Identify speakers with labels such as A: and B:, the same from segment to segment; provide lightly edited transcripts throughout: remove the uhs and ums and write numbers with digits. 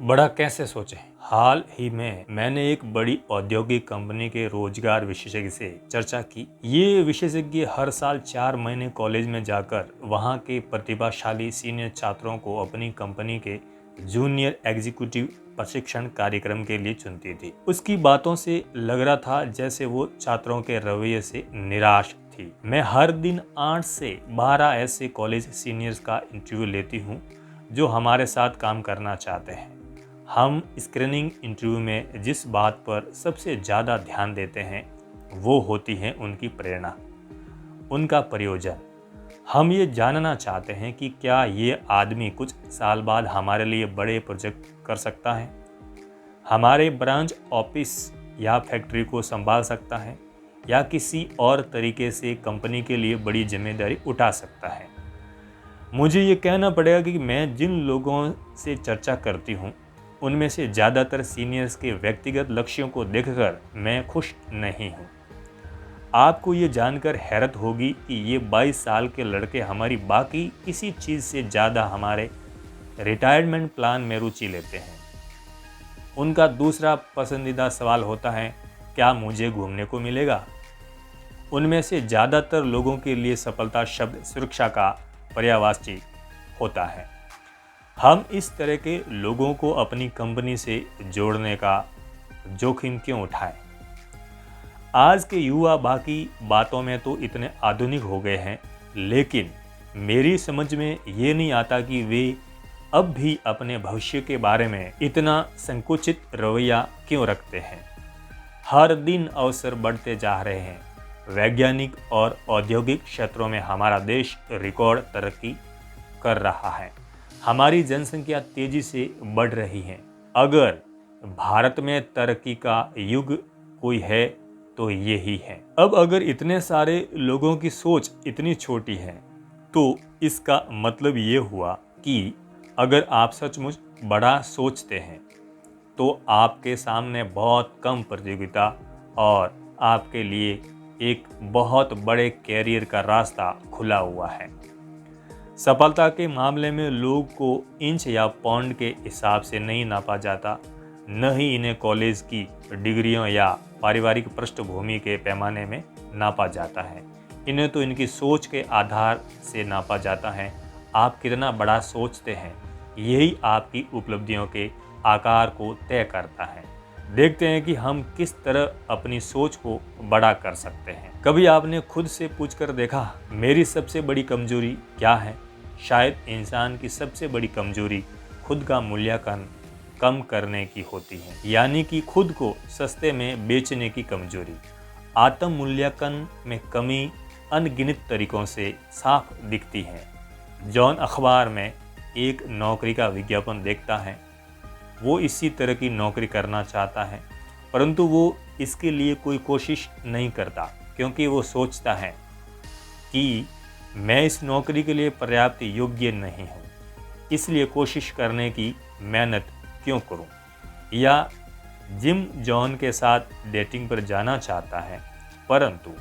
A: बड़ा कैसे सोचें। हाल ही में मैंने एक बड़ी औद्योगिक कंपनी के रोजगार विशेषज्ञ से चर्चा की। ये विशेषज्ञ हर साल 4 महीने कॉलेज में जाकर वहाँ के प्रतिभाशाली सीनियर छात्रों को अपनी कंपनी के जूनियर एग्जीक्यूटिव प्रशिक्षण कार्यक्रम के लिए चुनती थी। उसकी बातों से लग रहा था जैसे वो छात्रों के रवैये से निराश थी। मैं हर दिन 8 से 12 ऐसे कॉलेज सीनियर्स का इंटरव्यू लेती हूँ जो हमारे साथ काम करना चाहते हैं। हम स्क्रीनिंग इंटरव्यू में जिस बात पर सबसे ज़्यादा ध्यान देते हैं वो होती है उनकी प्रेरणा, उनका प्रयोजन। हम ये जानना चाहते हैं कि क्या ये आदमी कुछ साल बाद हमारे लिए बड़े प्रोजेक्ट कर सकता है, हमारे ब्रांच ऑफिस या फैक्ट्री को संभाल सकता है, या किसी और तरीके से कंपनी के लिए बड़ी जिम्मेदारी उठा सकता है। मुझे ये कहना पड़ेगा कि मैं जिन लोगों से चर्चा करती हूँ उनमें से ज़्यादातर सीनियर्स के व्यक्तिगत लक्ष्यों को देखकर मैं खुश नहीं हूँ। आपको ये जानकर हैरत होगी कि ये 22 साल के लड़के हमारी बाकी किसी चीज़ से ज़्यादा हमारे रिटायरमेंट प्लान में रुचि लेते हैं। उनका दूसरा पसंदीदा सवाल होता है, क्या मुझे घूमने को मिलेगा? उनमें से ज़्यादातर लोगों के लिए सफलता शब्द सुरक्षा का पर्यायवाची होता है। हम इस तरह के लोगों को अपनी कंपनी से जोड़ने का जोखिम क्यों उठाएं? आज के युवा बाकी बातों में तो इतने आधुनिक हो गए हैं, लेकिन मेरी समझ में ये नहीं आता कि वे अब भी अपने भविष्य के बारे में इतना संकुचित रवैया क्यों रखते हैं। हर दिन अवसर बढ़ते जा रहे हैं। वैज्ञानिक और औद्योगिक क्षेत्रों में हमारा देश रिकॉर्ड तरक्की कर रहा है। हमारी जनसंख्या तेजी से बढ़ रही है। अगर भारत में तरक्की का युग कोई है तो यही है। अब अगर इतने सारे लोगों की सोच इतनी छोटी है तो इसका मतलब ये हुआ कि अगर आप सचमुच बड़ा सोचते हैं तो आपके सामने बहुत कम प्रतियोगिता और आपके लिए एक बहुत बड़े कैरियर का रास्ता खुला हुआ है। सफलता के मामले में लोग को इंच या पाउंड के हिसाब से नहीं नापा जाता, न ही इन्हें कॉलेज की डिग्रियों या पारिवारिक पृष्ठभूमि के पैमाने में नापा जाता है। इन्हें तो इनकी सोच के आधार से नापा जाता है। आप कितना बड़ा सोचते हैं, यही आपकी उपलब्धियों के आकार को तय करता है। देखते हैं कि हम किस तरह अपनी सोच को बड़ा कर सकते हैं। कभी आपने खुद से पूछकर देखा, मेरी सबसे बड़ी कमजोरी क्या है? शायद इंसान की सबसे बड़ी कमजोरी खुद का मूल्यांकन कम करने की होती है, यानी कि खुद को सस्ते में बेचने की कमजोरी। आत्म मूल्यांकन में कमी अनगिनत तरीकों से साफ दिखती है। जॉन अखबार में एक नौकरी का विज्ञापन देखता है। वो इसी तरह की नौकरी करना चाहता है, परंतु वो इसके लिए कोई कोशिश नहीं करता, क्योंकि वो सोचता है कि मैं इस नौकरी के लिए पर्याप्त योग्य नहीं हूँ, इसलिए कोशिश करने की मेहनत क्यों करूँ। या जिम जॉन के साथ डेटिंग पर जाना चाहता है, परंतु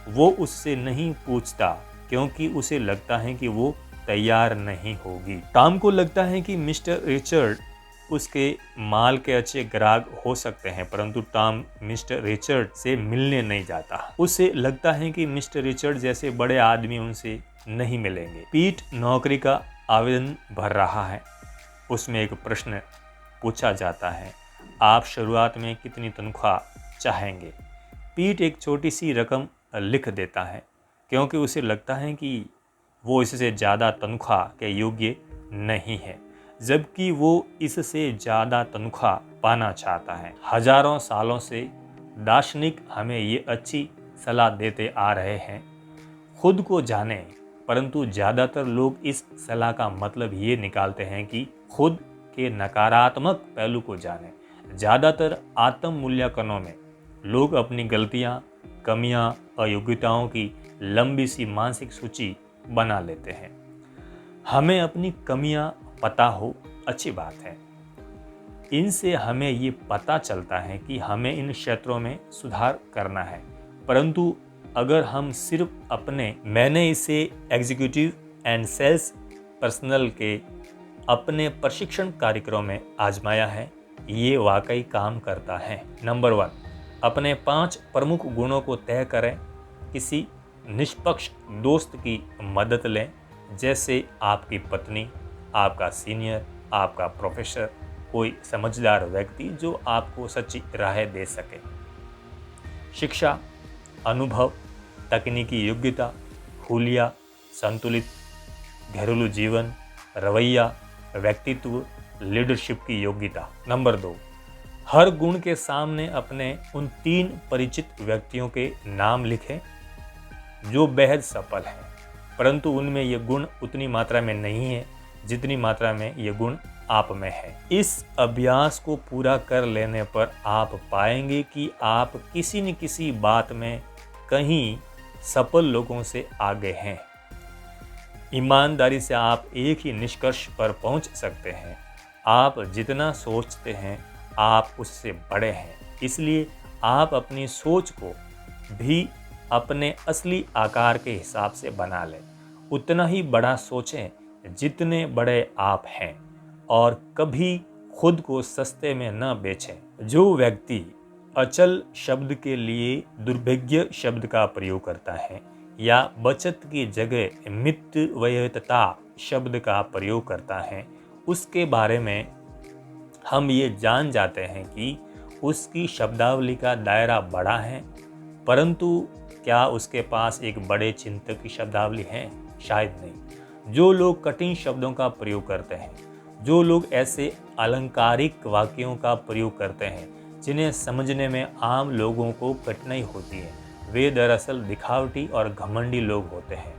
A: वो उससे नहीं पूछता क्योंकि उसे लगता है कि वो तैयार नहीं होगी। टॉम को लगता है कि मिस्टर रिचर्ड उसके माल के अच्छे ग्राहक हो सकते हैं, परंतु टॉम मिस्टर रिचर्ड से मिलने नहीं जाता। उसे लगता है कि मिस्टर रिचर्ड जैसे बड़े आदमी उनसे नहीं मिलेंगे। पीट नौकरी का आवेदन भर रहा है। उसमें एक प्रश्न पूछा जाता है, आप शुरुआत में कितनी तनख्वाह चाहेंगे? पीट एक छोटी सी रकम लिख देता है, क्योंकि उसे लगता है कि वो इससे ज़्यादा तनख्वाह के योग्य नहीं है, जबकि वो इससे ज़्यादा तनख्वाह पाना चाहता है। हजारों सालों से दार्शनिक हमें ये अच्छी सलाह देते आ रहे हैं, खुद को जानें, परंतु ज़्यादातर लोग इस सलाह का मतलब ये निकालते हैं कि खुद के नकारात्मक पहलू को जानें। ज़्यादातर आत्म मूल्यांकनों में लोग अपनी गलतियाँ, कमियाँ, अयोग्यताओं की लंबी सी मानसिक सूची बना लेते हैं। हमें अपनी कमियाँ पता हो, अच्छी बात है। इनसे हमें ये पता चलता है कि हमें इन क्षेत्रों में सुधार करना है, परंतु अगर हम सिर्फ मैंने इसे एग्जीक्यूटिव एंड सेल्स पर्सनल के अपने प्रशिक्षण कार्यक्रम में आजमाया है, ये वाकई काम करता है। नंबर 1, अपने 5 प्रमुख गुणों को तय करें। किसी निष्पक्ष दोस्त की मदद लें, जैसे आपकी पत्नी, आपका सीनियर, आपका प्रोफेसर, कोई समझदार व्यक्ति जो आपको सच्ची राह दे सके। शिक्षा, अनुभव, तकनीकी योग्यता, हुलिया, संतुलित घरेलू जीवन, रवैया, व्यक्तित्व, लीडरशिप की योग्यता। नंबर 2, हर गुण के सामने अपने उन 3 परिचित व्यक्तियों के नाम लिखें जो बेहद सफल हैं, परंतु उनमें ये गुण उतनी मात्रा में नहीं है जितनी मात्रा में ये गुण आप में है। इस अभ्यास को पूरा कर लेने पर आप पाएंगे कि आप किसी न किसी बात में कहीं सफल लोगों से आगे हैं। ईमानदारी से आप एक ही निष्कर्ष पर पहुंच सकते हैं, आप जितना सोचते हैं आप उससे बड़े हैं। इसलिए आप अपनी सोच को भी अपने असली आकार के हिसाब से बना लें। उतना ही बड़ा सोचें जितने बड़े आप हैं, और कभी खुद को सस्ते में न बेचें। जो व्यक्ति अचल शब्द के लिए दुर्भाग्य शब्द का प्रयोग करता है या बचत की जगह मितव्ययिता शब्द का प्रयोग करता है, उसके बारे में हम ये जान जाते हैं कि उसकी शब्दावली का दायरा बड़ा है, परंतु क्या उसके पास एक बड़े चिंतक की शब्दावली है? शायद नहीं। जो लोग कठिन शब्दों का प्रयोग करते हैं, जो लोग ऐसे अलंकारिक वाक्यों का प्रयोग करते हैं जिन्हें समझने में आम लोगों को कठिनाई होती है, वे दरअसल दिखावटी और घमंडी लोग होते हैं,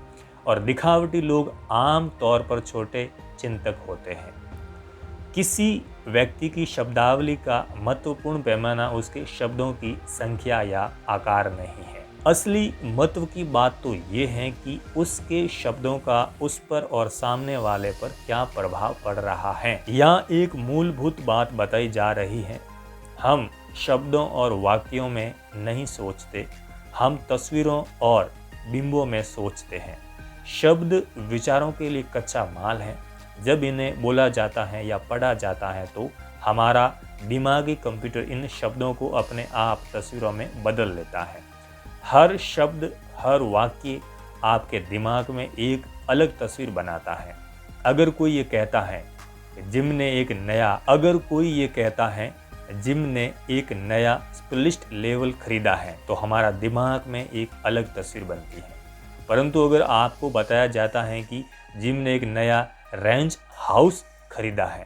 A: और दिखावटी लोग आम तौर पर छोटे चिंतक होते हैं। किसी व्यक्ति की शब्दावली का महत्वपूर्ण पैमाना उसके शब्दों की संख्या या आकार नहीं है। असली महत्व की बात तो ये है कि उसके शब्दों का उस पर और सामने वाले पर क्या प्रभाव पड़ रहा है। यहाँ एक मूलभूत बात बताई जा रही है, हम शब्दों और वाक्यों में नहीं सोचते, हम तस्वीरों और बिंबों में सोचते हैं। शब्द विचारों के लिए कच्चा माल है। जब इन्हें बोला जाता है या पढ़ा जाता है तो हमारा दिमागी कंप्यूटर इन शब्दों को अपने आप तस्वीरों में बदल लेता है। हर शब्द, हर वाक्य आपके दिमाग में एक अलग तस्वीर बनाता है। अगर कोई ये कहता है जिम ने एक नया स्प्लिस्ट लेवल खरीदा है, तो हमारा दिमाग में एक अलग तस्वीर बनती है। परंतु अगर आपको बताया जाता है कि जिम ने एक नया रेंज हाउस खरीदा है,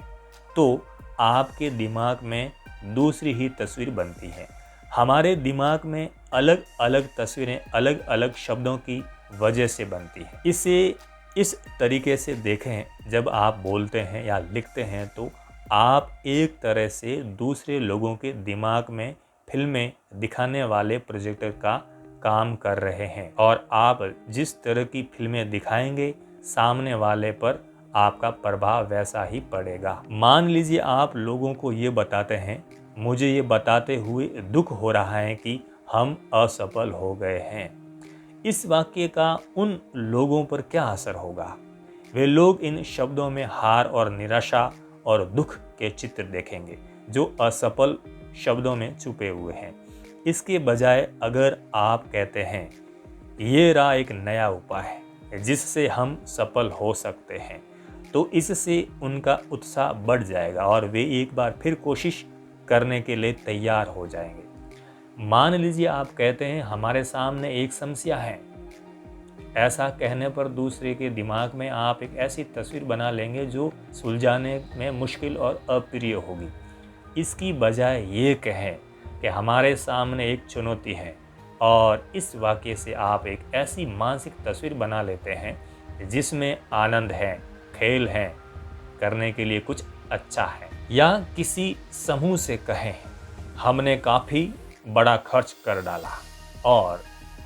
A: तो आपके दिमाग में दूसरी ही तस्वीर बनती है। हमारे दिमाग में अलग अलग तस्वीरें अलग अलग शब्दों की वजह से बनती हैं। इसे इस तरीके से देखें, जब आप बोलते हैं या लिखते हैं तो आप एक तरह से दूसरे लोगों के दिमाग में फिल्में दिखाने वाले प्रोजेक्टर का काम कर रहे हैं, और आप जिस तरह की फिल्में दिखाएंगे सामने वाले पर आपका प्रभाव वैसा ही पड़ेगा। मान लीजिए आप लोगों को ये बताते हैं, मुझे ये बताते हुए दुख हो रहा है कि हम असफल हो गए हैं। इस वाक्य का उन लोगों पर क्या असर होगा? वे लोग इन शब्दों में हार और निराशा और दुख के चित्र देखेंगे जो असफल शब्दों में छुपे हुए हैं। इसके बजाय अगर आप कहते हैं, ये रहा एक नया उपाय जिससे हम सफल हो सकते हैं, तो इससे उनका उत्साह बढ़ जाएगा और वे एक बार फिर कोशिश करने के लिए तैयार हो जाएंगे। मान लीजिए आप कहते हैं, हमारे सामने एक समस्या है। ऐसा कहने पर दूसरे के दिमाग में आप एक ऐसी तस्वीर बना लेंगे जो सुलझाने में मुश्किल और अप्रिय होगी। इसकी बजाय ये कहें कि हमारे सामने एक चुनौती है, और इस वाक्य से आप एक ऐसी मानसिक तस्वीर बना लेते हैं जिसमें आनंद है, खेल है, करने के लिए कुछ अच्छा है। या किसी समूह से कहें, हमने काफ़ी बड़ा खर्च कर डाला और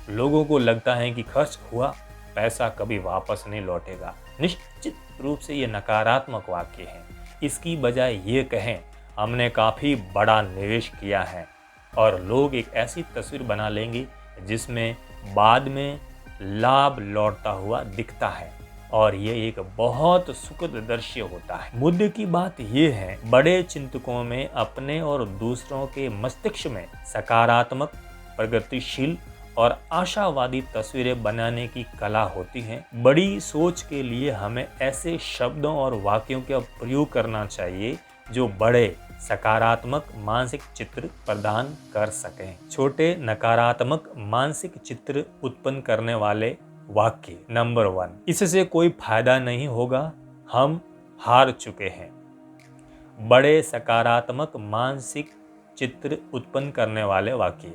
A: लोगों को लगता है कि खर्च हुआ पैसा कभी वापस नहीं लौटेगा। निश्चित रूप से ये नकारात्मक वाक्य है। इसकी बजाय ये कहें, हमने काफ़ी बड़ा निवेश किया है, और लोग एक ऐसी तस्वीर बना लेंगे जिसमें बाद में लाभ लौटता हुआ दिखता है। और ये एक बहुत सुखद दृश्य होता है। मुद्दे की बात ये है, बड़े चिंतकों में अपने और दूसरों के मस्तिष्क में सकारात्मक, प्रगतिशील और आशावादी तस्वीरें बनाने की कला होती है। बड़ी सोच के लिए हमें ऐसे शब्दों और वाक्यों का प्रयोग करना चाहिए जो बड़े सकारात्मक मानसिक चित्र प्रदान कर सकें। छोटे नकारात्मक मानसिक चित्र उत्पन्न करने वाले वाक्य। नंबर 1, इससे कोई फायदा नहीं होगा, हम हार चुके हैं। बड़े सकारात्मक मानसिक चित्र उत्पन्न करने वाले वाक्य।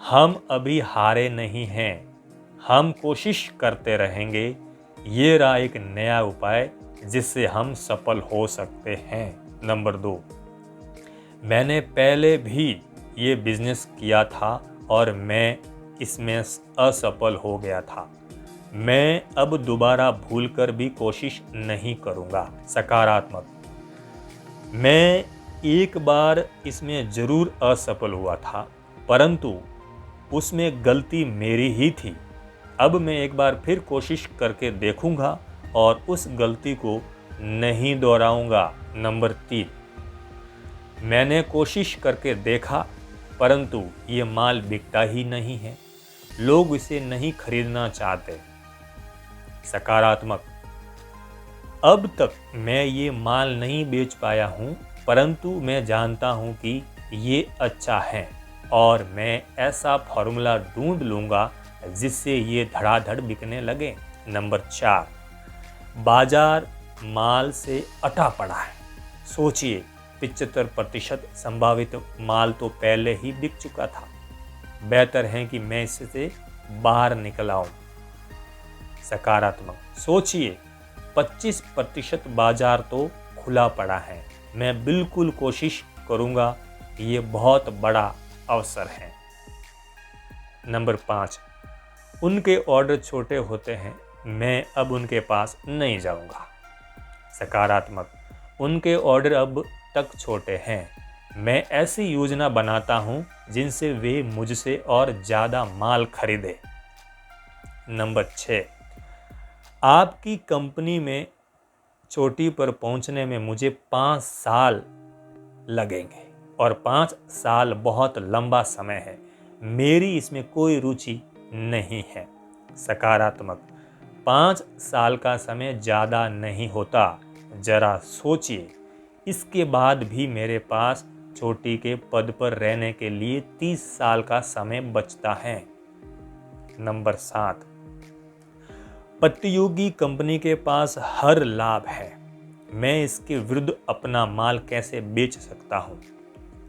A: हम अभी हारे नहीं हैं, हम कोशिश करते रहेंगे। ये रहा एक नया उपाय जिससे हम सफल हो सकते हैं। नंबर 2, मैंने पहले भी ये बिजनेस किया था और मैं इसमें असफल हो गया था। मैं अब दोबारा भूलकर भी कोशिश नहीं करूँगा। सकारात्मक, मैं एक बार इसमें ज़रूर असफल हुआ था, परंतु उसमें गलती मेरी ही थी। अब मैं एक बार फिर कोशिश करके देखूंगा और उस गलती को नहीं दोहराऊंगा। नंबर 3, मैंने कोशिश करके देखा, परंतु ये माल बिकता ही नहीं है, लोग इसे नहीं खरीदना चाहते। सकारात्मक, अब तक मैं ये माल नहीं बेच पाया हूँ, परंतु मैं जानता हूँ कि ये अच्छा है और मैं ऐसा फॉर्मूला ढूंढ लूँगा जिससे ये धड़ाधड़ बिकने लगे। नंबर 4, बाजार माल से अटा पड़ा है। सोचिए, 75% संभावित माल तो पहले ही बिक चुका था। बेहतर है कि मैं इससे बाहर निकल आऊं। सकारात्मक, सोचिए, 25% बाजार तो खुला पड़ा है। मैं बिल्कुल कोशिश करूंगा, ये बहुत बड़ा अवसर है। नंबर 5, उनके ऑर्डर छोटे होते हैं, मैं अब उनके पास नहीं जाऊंगा। सकारात्मक, उनके ऑर्डर अब तक छोटे हैं, मैं ऐसी योजना बनाता हूं जिनसे वे मुझसे और ज़्यादा माल खरीदें। नंबर 6, आपकी कंपनी में चोटी पर पहुंचने में मुझे 5 साल लगेंगे और 5 साल बहुत लंबा समय है, मेरी इसमें कोई रुचि नहीं है। सकारात्मक, 5 साल का समय ज़्यादा नहीं होता, जरा सोचिए, इसके बाद भी मेरे पास चोटी के पद पर रहने के लिए 30 साल का समय बचता है। नंबर 7, प्रतियोगी कंपनी के पास हर लाभ है, मैं इसके विरुद्ध अपना माल कैसे बेच सकता हूँ।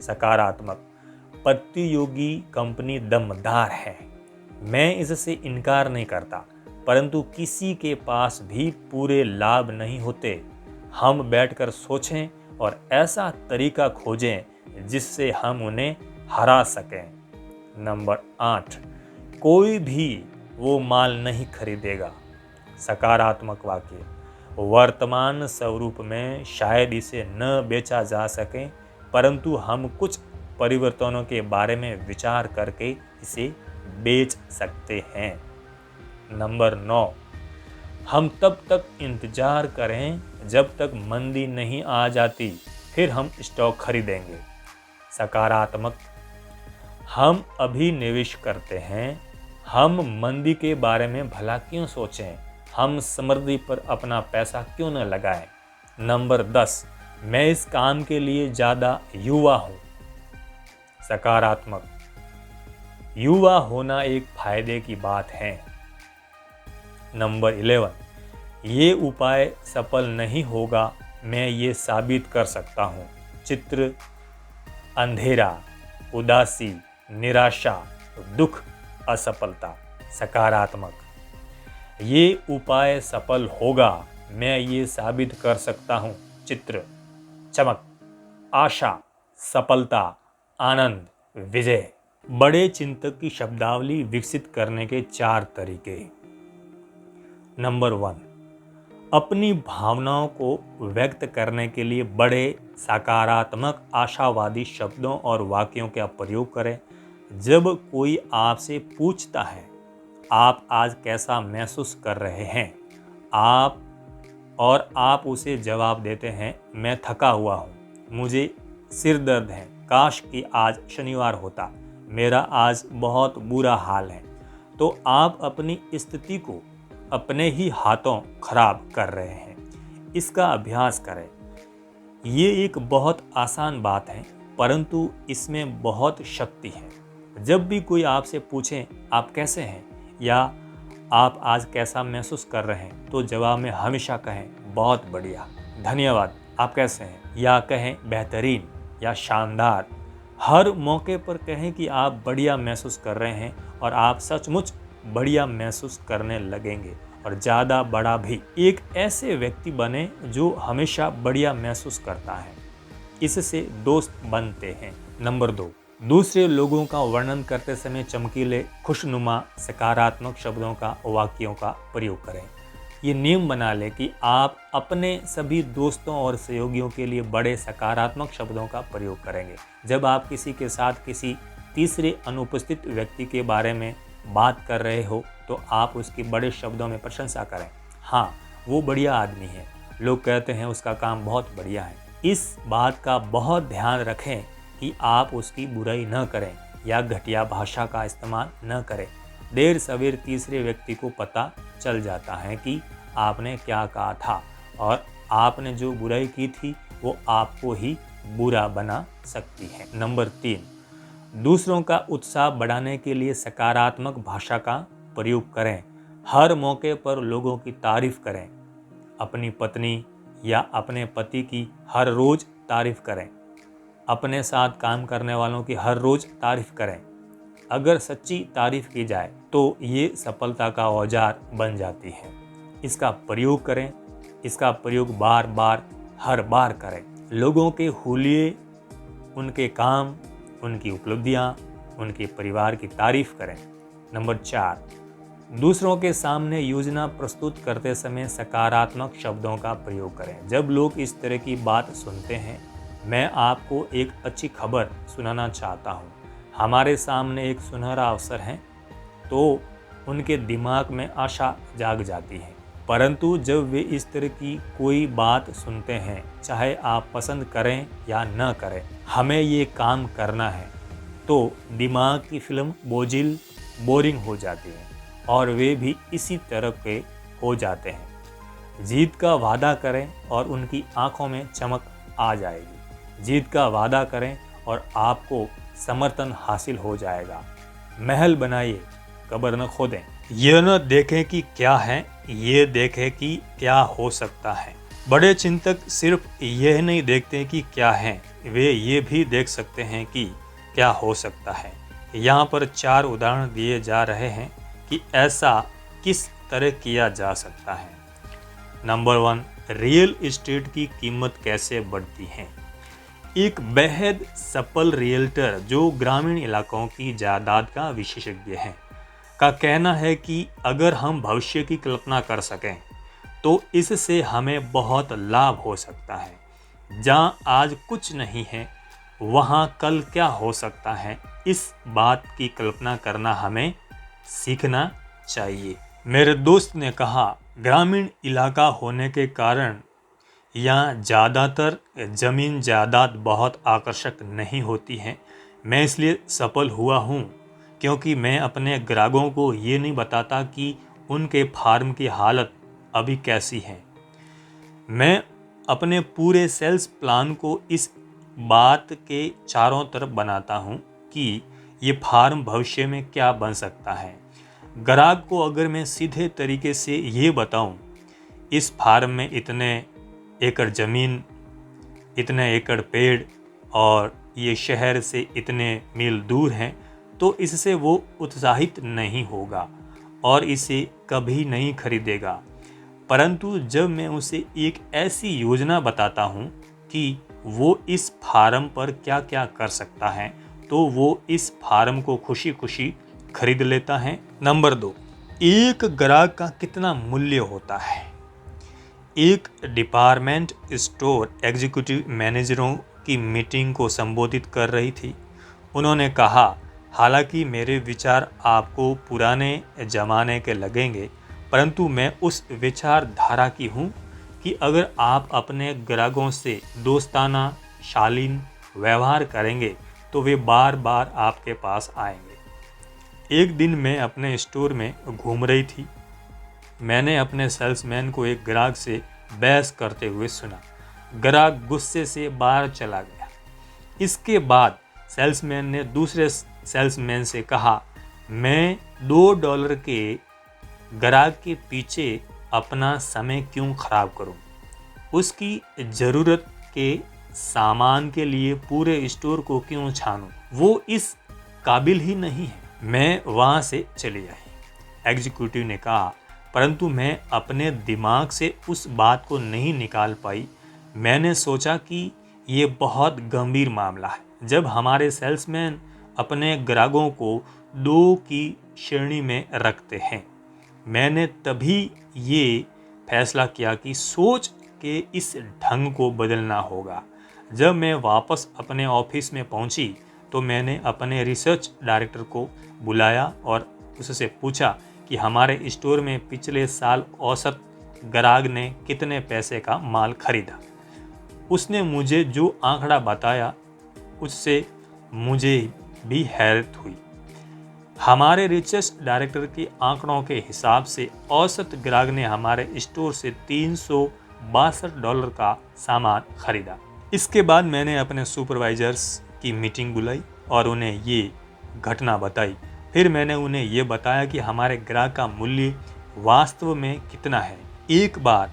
A: सकारात्मक, प्रतियोगी कंपनी दमदार है, मैं इससे इनकार नहीं करता, परंतु किसी के पास भी पूरे लाभ नहीं होते। हम बैठकर सोचें और ऐसा तरीका खोजें जिससे हम उन्हें हरा सकें। नंबर 8, कोई भी वो माल नहीं खरीदेगा। सकारात्मक वाक्य, वर्तमान स्वरूप में शायद इसे न बेचा जा सके, परंतु हम कुछ परिवर्तनों के बारे में विचार करके इसे बेच सकते हैं। नंबर 9, हम तब तक इंतजार करें जब तक मंदी नहीं आ जाती, फिर हम स्टॉक खरीदेंगे। सकारात्मक, हम अभी निवेश करते हैं, हम मंदी के बारे में भला क्यों सोचें, हम समृद्धि पर अपना पैसा क्यों न लगाएं। नंबर 10, मैं इस काम के लिए ज़्यादा युवा हूँ। सकारात्मक, युवा होना एक फायदे की बात है। नंबर 11, ये उपाय सफल नहीं होगा, मैं ये साबित कर सकता हूँ। चित्र, अंधेरा, उदासी, निराशा, दुख, असफलता। सकारात्मक, ये उपाय सफल होगा, मैं ये साबित कर सकता हूँ। चित्र, चमक, आशा, सफलता, आनंद, विजय। बड़े चिंतक की शब्दावली विकसित करने के 4 तरीके। नंबर 1, अपनी भावनाओं को व्यक्त करने के लिए बड़े सकारात्मक आशावादी शब्दों और वाक्यों का प्रयोग करें। जब कोई आपसे पूछता है, आप आज कैसा महसूस कर रहे हैं, आप उसे जवाब देते हैं, मैं थका हुआ हूँ, मुझे सिर दर्द है, काश कि आज शनिवार होता, मेरा आज बहुत बुरा हाल है, तो आप अपनी स्थिति को अपने ही हाथों खराब कर रहे हैं। इसका अभ्यास करें। ये एक बहुत आसान बात है, परंतु इसमें बहुत शक्ति है। जब भी कोई आपसे पूछे आप कैसे हैं या आप आज कैसा महसूस कर रहे हैं, तो जवाब में हमेशा कहें बहुत बढ़िया, धन्यवाद, आप कैसे हैं, या कहें बेहतरीन या शानदार। हर मौके पर कहें कि आप बढ़िया महसूस कर रहे हैं और आप सचमुच बढ़िया महसूस करने लगेंगे और ज़्यादा बड़ा भी। एक ऐसे व्यक्ति बने जो हमेशा बढ़िया महसूस करता है, इससे दोस्त बनते हैं। नंबर 2, दूसरे लोगों का वर्णन करते समय चमकीले, खुशनुमा, सकारात्मक शब्दों का, वाक्यों का प्रयोग करें। ये नियम बना लें कि आप अपने सभी दोस्तों और सहयोगियों के लिए बड़े सकारात्मक शब्दों का प्रयोग करेंगे। जब आप किसी के साथ किसी तीसरे अनुपस्थित व्यक्ति के बारे में बात कर रहे हो, तो आप उसकी बड़े शब्दों में प्रशंसा करें। हाँ, वो बढ़िया आदमी है, लोग कहते हैं उसका काम बहुत बढ़िया है। इस बात का बहुत ध्यान रखें कि आप उसकी बुराई न करें या घटिया भाषा का इस्तेमाल न करें। देर सवेर तीसरे व्यक्ति को पता चल जाता है कि आपने क्या कहा था और आपने जो बुराई की थी वो आपको ही बुरा बना सकती है। नंबर 3, दूसरों का उत्साह बढ़ाने के लिए सकारात्मक भाषा का प्रयोग करें। हर मौके पर लोगों की तारीफ करें। अपनी पत्नी या अपने पति की हर रोज तारीफ करें। अपने साथ काम करने वालों की हर रोज तारीफ करें। अगर सच्ची तारीफ की जाए तो ये सफलता का औजार बन जाती है। इसका प्रयोग करें। इसका प्रयोग बार बार हर बार करें। लोगों के हुलिये, उनके काम, उनकी उपलब्धियां, उनके परिवार की तारीफ करें। नंबर 4, दूसरों के सामने योजना प्रस्तुत करते समय सकारात्मक शब्दों का प्रयोग करें। जब लोग इस तरह की बात सुनते हैं, मैं आपको एक अच्छी खबर सुनाना चाहता हूँ, हमारे सामने एक सुनहरा अवसर है, तो उनके दिमाग में आशा जाग जाती है। परंतु जब वे इस तरह की कोई बात सुनते हैं, चाहे आप पसंद करें या न करें, हमें ये काम करना है, तो दिमाग की फिल्म बोरिंग हो जाती है और वे भी इसी तरह के हो जाते हैं। जीत का वादा करें और उनकी आंखों में चमक आ जाएगी। जीत का वादा करें और आपको समर्थन हासिल हो जाएगा। महल बनाइए, कब्र न खोदें। यह न देखें कि क्या है, ये देखें कि क्या हो सकता है। बड़े चिंतक सिर्फ यह नहीं देखते कि क्या है, वे ये भी देख सकते हैं कि क्या हो सकता है। यहाँ पर 4 उदाहरण दिए जा रहे हैं कि ऐसा किस तरह किया जा सकता है। नंबर 1, रियल एस्टेट की कीमत कैसे बढ़ती है। एक बेहद सफल रियल्टर जो ग्रामीण इलाकों की जायदाद का विशेषज्ञ है, का कहना है कि अगर हम भविष्य की कल्पना कर सकें तो इससे हमें बहुत लाभ हो सकता है। जहाँ आज कुछ नहीं है, वहाँ कल क्या हो सकता है, इस बात की कल्पना करना हमें सीखना चाहिए। मेरे दोस्त ने कहा, ग्रामीण इलाका होने के कारण यहाँ ज़्यादातर ज़मीन जायदाद बहुत आकर्षक नहीं होती है। मैं इसलिए सफल हुआ हूँ क्योंकि मैं अपने ग्राहकों को ये नहीं बताता कि उनके फार्म की हालत अभी कैसी है। मैं अपने पूरे सेल्स प्लान को इस बात के चारों तरफ बनाता हूँ कि ये फार्म भविष्य में क्या बन सकता है। ग्राहक को अगर मैं सीधे तरीके से ये बताऊँ, इस फार्म में इतने एकड़ ज़मीन, इतने एकड़ पेड़ और ये शहर से इतने मील दूर हैं, तो इससे वो उत्साहित नहीं होगा और इसे कभी नहीं खरीदेगा। परंतु जब मैं उसे एक ऐसी योजना बताता हूँ कि वो इस फार्म पर क्या क्या कर सकता है, तो वो इस फार्म को खुशी खुशी खरीद लेता है। नंबर 2, एक ग्राहक का कितना मूल्य होता है। एक डिपार्टमेंट स्टोर एग्जीक्यूटिव मैनेजरों की मीटिंग को संबोधित कर रही थी। उन्होंने कहा, हालांकि मेरे विचार आपको पुराने ज़माने के लगेंगे, परंतु मैं उस विचारधारा की हूँ कि अगर आप अपने ग्राहकों से दोस्ताना शालीन व्यवहार करेंगे तो वे बार बार आपके पास आएंगे। एक दिन मैं अपने स्टोर में घूम रही थी। मैंने अपने सेल्समैन को एक ग्राहक से बहस करते हुए सुना। ग्राहक गुस्से से बाहर चला गया। इसके बाद सेल्समैन ने दूसरे सेल्समैन से कहा, मैं $2 के ग्राहक के पीछे अपना समय क्यों खराब करूं? उसकी ज़रूरत के सामान के लिए पूरे स्टोर को क्यों छानूं? वो इस काबिल ही नहीं है। मैं वहाँ से चली आई। एग्जीक्यूटिव ने कहा, परंतु मैं अपने दिमाग से उस बात को नहीं निकाल पाई। मैंने सोचा कि ये बहुत गंभीर मामला है। जब हमारे सेल्समैन अपने ग्राहकों को 2 की श्रेणी में रखते हैं, मैंने तभी ये फैसला किया कि सोच के इस ढंग को बदलना होगा। जब मैं वापस अपने ऑफिस में पहुंची तो मैंने अपने रिसर्च डायरेक्टर को बुलाया और उससे पूछा कि हमारे स्टोर में पिछले साल औसत ग्राहक ने कितने पैसे का माल खरीदा। उसने मुझे जो आंकड़ा बताया उससे मुझे भी हैरत हुई। हमारे रिसर्च डायरेक्टर के आंकड़ों के हिसाब से औसत ग्राहक ने हमारे स्टोर से $362 का सामान खरीदा। इसके बाद मैंने अपने सुपरवाइजर्स की मीटिंग बुलाई और उन्हें ये घटना बताई। फिर मैंने उन्हें ये बताया कि हमारे ग्राहक का मूल्य वास्तव में कितना है। एक बार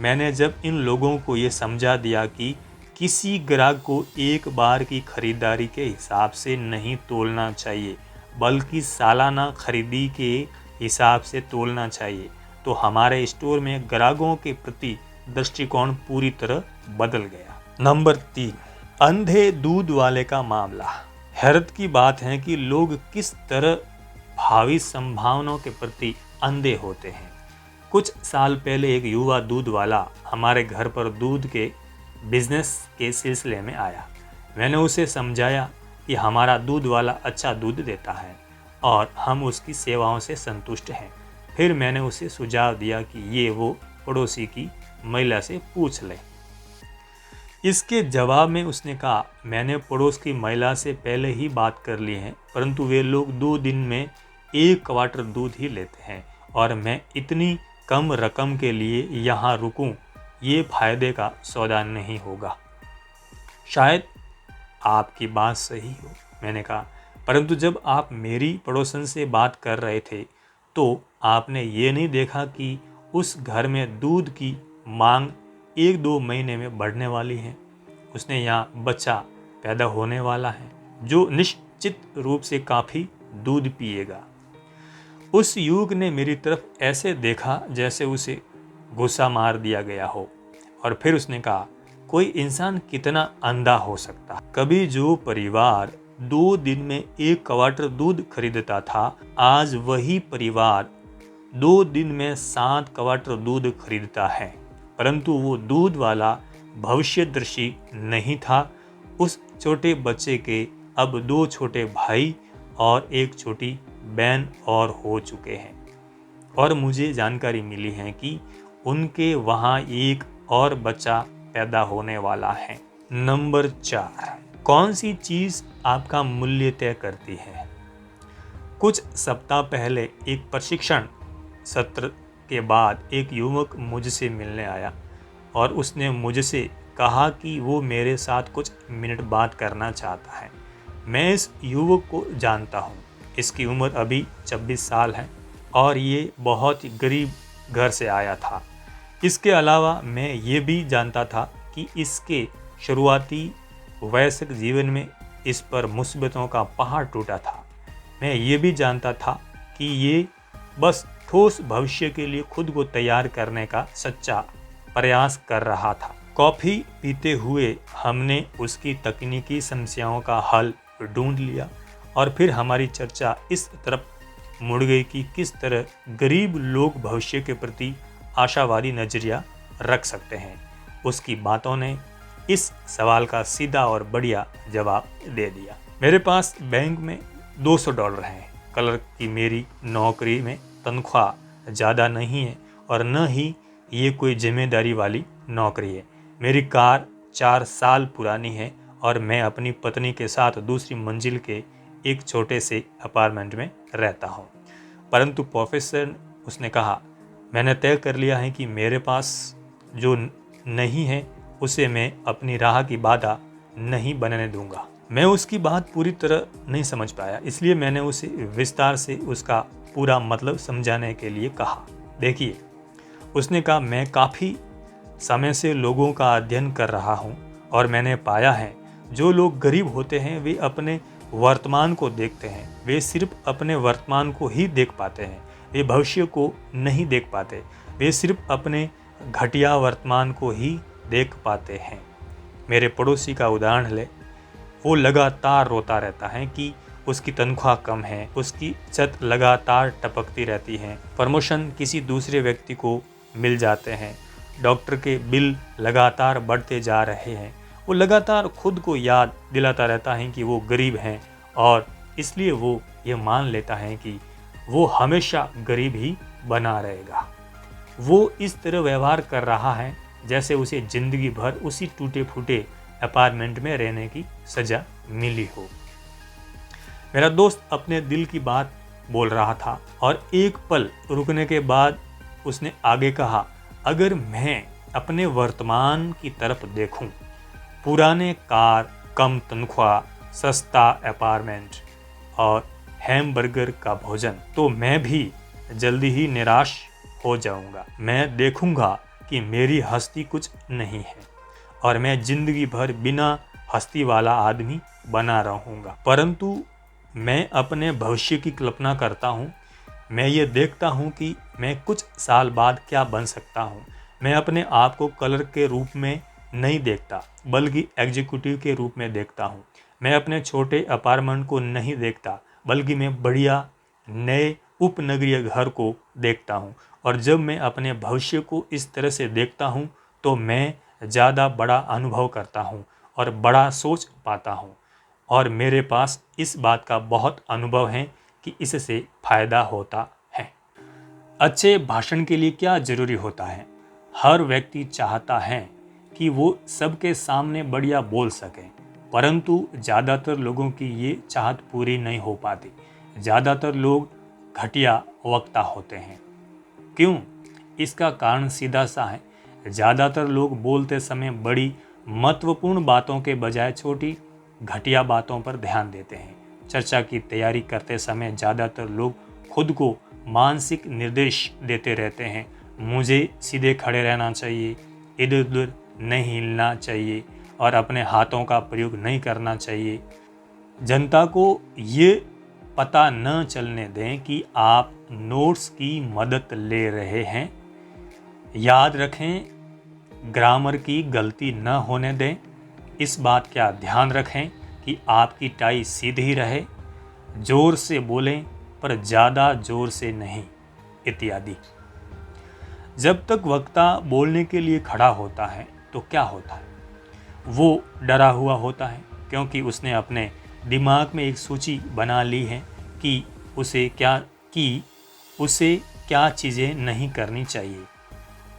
A: मैंने जब इन लोगों को ये समझा दिया कि किसी ग्राहक को एक बार की खरीदारी के हिसाब से नहीं तोलना चाहिए बल्कि सालाना खरीदी के हिसाब से तोलना चाहिए, तो हमारे स्टोर में ग्राहकों के प्रति दृष्टिकोण पूरी तरह बदल गया। नंबर 3, अंधे दूध वाले का मामला। हैरत की बात है कि लोग किस तरह भावी संभावनाओं के प्रति अंधे होते हैं। कुछ साल पहले एक युवा दूध वाला हमारे घर पर दूध के बिजनेस के सिलसिले में आया। मैंने उसे समझाया कि हमारा दूध वाला अच्छा दूध देता है और हम उसकी सेवाओं से संतुष्ट हैं। फिर मैंने उसे सुझाव दिया कि ये वो पड़ोसी की महिला से पूछ ले। इसके जवाब में उसने कहा, मैंने पड़ोस की महिला से पहले ही बात कर ली है, परंतु वे लोग 2 दिन में 1 क्वार्टर दूध ही लेते हैं और मैं इतनी कम रकम के लिए यहाँ रुकूं, ये फायदे का सौदा नहीं होगा। शायद आपकी बात सही हो, मैंने कहा, परंतु जब आप मेरी पड़ोसन से बात कर रहे थे तो आपने ये नहीं देखा कि उस घर में दूध की मांग 1-2 महीने में बढ़ने वाली है। उसने यहाँ बच्चा पैदा होने वाला है जो निश्चित रूप से काफ़ी दूध पिएगा। उस युवक ने मेरी तरफ ऐसे देखा जैसे उसे गुस्सा मार दिया गया हो और फिर उसने कहा, कोई इंसान कितना अंधा हो सकता। कभी जो परिवार 2 दिन में 1 क्वार्टर दूध खरीदता था, आज वही परिवार 2 दिन में 7 क्वार्टर दूध खरीदता है। परंतु वो दूध वाला भविष्यदर्शी नहीं था। उस छोटे बच्चे के अब 2 छोटे भाई और 1 छोटी बहन और हो चुके हैं और मुझे जानकारी मिली है कि उनके वहाँ एक और बच्चा पैदा होने वाला है। नंबर 4, कौन सी चीज़ आपका मूल्य तय करती है? कुछ सप्ताह पहले एक प्रशिक्षण सत्र के बाद एक युवक मुझसे मिलने आया और उसने मुझसे कहा कि वो मेरे साथ कुछ मिनट बात करना चाहता है। मैं इस युवक को जानता हूँ। इसकी उम्र अभी 26 साल है और ये बहुत ही गरीब घर से आया था। इसके अलावा मैं ये भी जानता था कि इसके शुरुआती वयस्क जीवन में इस पर मुसीबतों का पहाड़ टूटा था। मैं ये भी जानता था कि ये बस ठोस भविष्य के लिए खुद को तैयार करने का सच्चा प्रयास कर रहा था। कॉफ़ी पीते हुए हमने उसकी तकनीकी समस्याओं का हल ढूंढ लिया और फिर हमारी चर्चा इस तरफ मुड़ गई कि किस तरह गरीब लोग भविष्य के प्रति आशावादी नजरिया रख सकते हैं। उसकी बातों ने इस सवाल का सीधा और बढ़िया जवाब दे दिया। मेरे पास बैंक में $200 हैं। क्लर्क की मेरी नौकरी में तनख्वाह ज़्यादा नहीं है और न ही ये कोई जिम्मेदारी वाली नौकरी है। मेरी कार 4 साल पुरानी है और मैं अपनी पत्नी के साथ दूसरी मंजिल के एक छोटे से अपार्टमेंट में रहता हूँ। परंतु प्रोफेसर, उसने कहा, मैंने तय कर लिया है कि मेरे पास जो नहीं है उसे मैं अपनी राह की बाधा नहीं बनने दूंगा। मैं उसकी बात पूरी तरह नहीं समझ पाया, इसलिए मैंने उसे विस्तार से उसका पूरा मतलब समझाने के लिए कहा। देखिए, उसने कहा, मैं काफ़ी समय से लोगों का अध्ययन कर रहा हूँ और मैंने पाया है जो लोग गरीब होते हैं वे अपने वर्तमान को देखते हैं। वे सिर्फ अपने वर्तमान को ही देख पाते हैं, वे भविष्य को नहीं देख पाते। वे सिर्फ अपने घटिया वर्तमान को ही देख पाते हैं। मेरे पड़ोसी का उदाहरण ले, वो लगातार रोता रहता है कि उसकी तनख्वाह कम है, उसकी छत लगातार टपकती रहती है, प्रमोशन किसी दूसरे व्यक्ति को मिल जाते हैं, डॉक्टर के बिल लगातार बढ़ते जा रहे हैं। वो लगातार खुद को याद दिलाता रहता है कि वो गरीब हैं और इसलिए वो ये मान लेता है कि वो हमेशा गरीब ही बना रहेगा। वो इस तरह व्यवहार कर रहा है जैसे उसे जिंदगी भर उसी टूटे फूटे अपार्टमेंट में रहने की सजा मिली हो। मेरा दोस्त अपने दिल की बात बोल रहा था और एक पल रुकने के बाद उसने आगे कहा, अगर मैं अपने वर्तमान की तरफ देखूं, पुराने कार, कम तनख्वाह, सस्ता अपार्टमेंट और हैमबर्गर का भोजन, तो मैं भी जल्दी ही निराश हो जाऊंगा। मैं देखूंगा कि मेरी हस्ती कुछ नहीं है और मैं जिंदगी भर बिना हस्ती वाला आदमी बना रहूंगा। परंतु मैं अपने भविष्य की कल्पना करता हूँ। मैं ये देखता हूँ कि मैं कुछ साल बाद क्या बन सकता हूँ। मैं अपने आप को क्लर्क के रूप में नहीं देखता, बल्कि एग्जीक्यूटिव के रूप में देखता हूँ। मैं अपने छोटे अपार्टमेंट को नहीं देखता, बल्कि मैं बढ़िया नए उपनगरीय घर को देखता हूँ। और जब मैं अपने भविष्य को इस तरह से देखता हूँ तो मैं ज़्यादा बड़ा अनुभव करता हूँ और बड़ा सोच पाता हूँ। और मेरे पास इस बात का बहुत अनुभव है कि इससे फायदा होता है। अच्छे भाषण के लिए क्या जरूरी होता है? हर व्यक्ति चाहता है कि वो सबके सामने बढ़िया बोल सके, परंतु ज़्यादातर लोगों की ये चाहत पूरी नहीं हो पाती। ज़्यादातर लोग घटिया वक्ता होते हैं। क्यों? इसका कारण सीधा सा है। ज़्यादातर लोग बोलते समय बड़ी महत्वपूर्ण बातों के बजाय छोटी घटिया बातों पर ध्यान देते हैं। चर्चा की तैयारी करते समय ज़्यादातर लोग खुद को मानसिक निर्देश देते रहते हैं। मुझे सीधे खड़े रहना चाहिए, इधर उधर नहीं हिलना चाहिए और अपने हाथों का प्रयोग नहीं करना चाहिए। जनता को ये पता न चलने दें कि आप नोट्स की मदद ले रहे हैं। याद रखें, ग्रामर की गलती न होने दें। इस बात का ध्यान रखें कि आपकी टाई सीधी रहे। जोर से बोलें पर ज़्यादा जोर से नहीं, इत्यादि। जब तक वक्ता बोलने के लिए खड़ा होता है तो क्या होता है? वो डरा हुआ होता है, क्योंकि उसने अपने दिमाग में एक सूची बना ली है कि उसे क्या चीज़ें नहीं करनी चाहिए।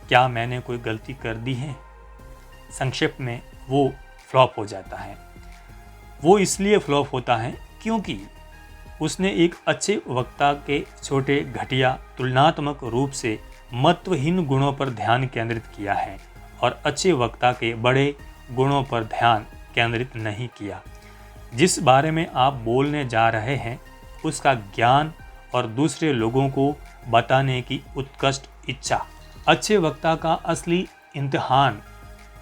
A: क्या मैंने कोई गलती कर दी है? संक्षेप में वो फ्लॉप हो जाता है। वो इसलिए फ्लॉप होता है क्योंकि उसने एक अच्छे वक्ता के छोटे घटिया तुलनात्मक रूप से महत्वहीन गुणों पर ध्यान केंद्रित किया है और अच्छे वक्ता के बड़े गुणों पर ध्यान केंद्रित नहीं किया। जिस बारे में आप बोलने जा रहे हैं उसका ज्ञान और दूसरे लोगों को बताने की उत्कृष्ट इच्छा। अच्छे वक्ता का असली इम्तिहान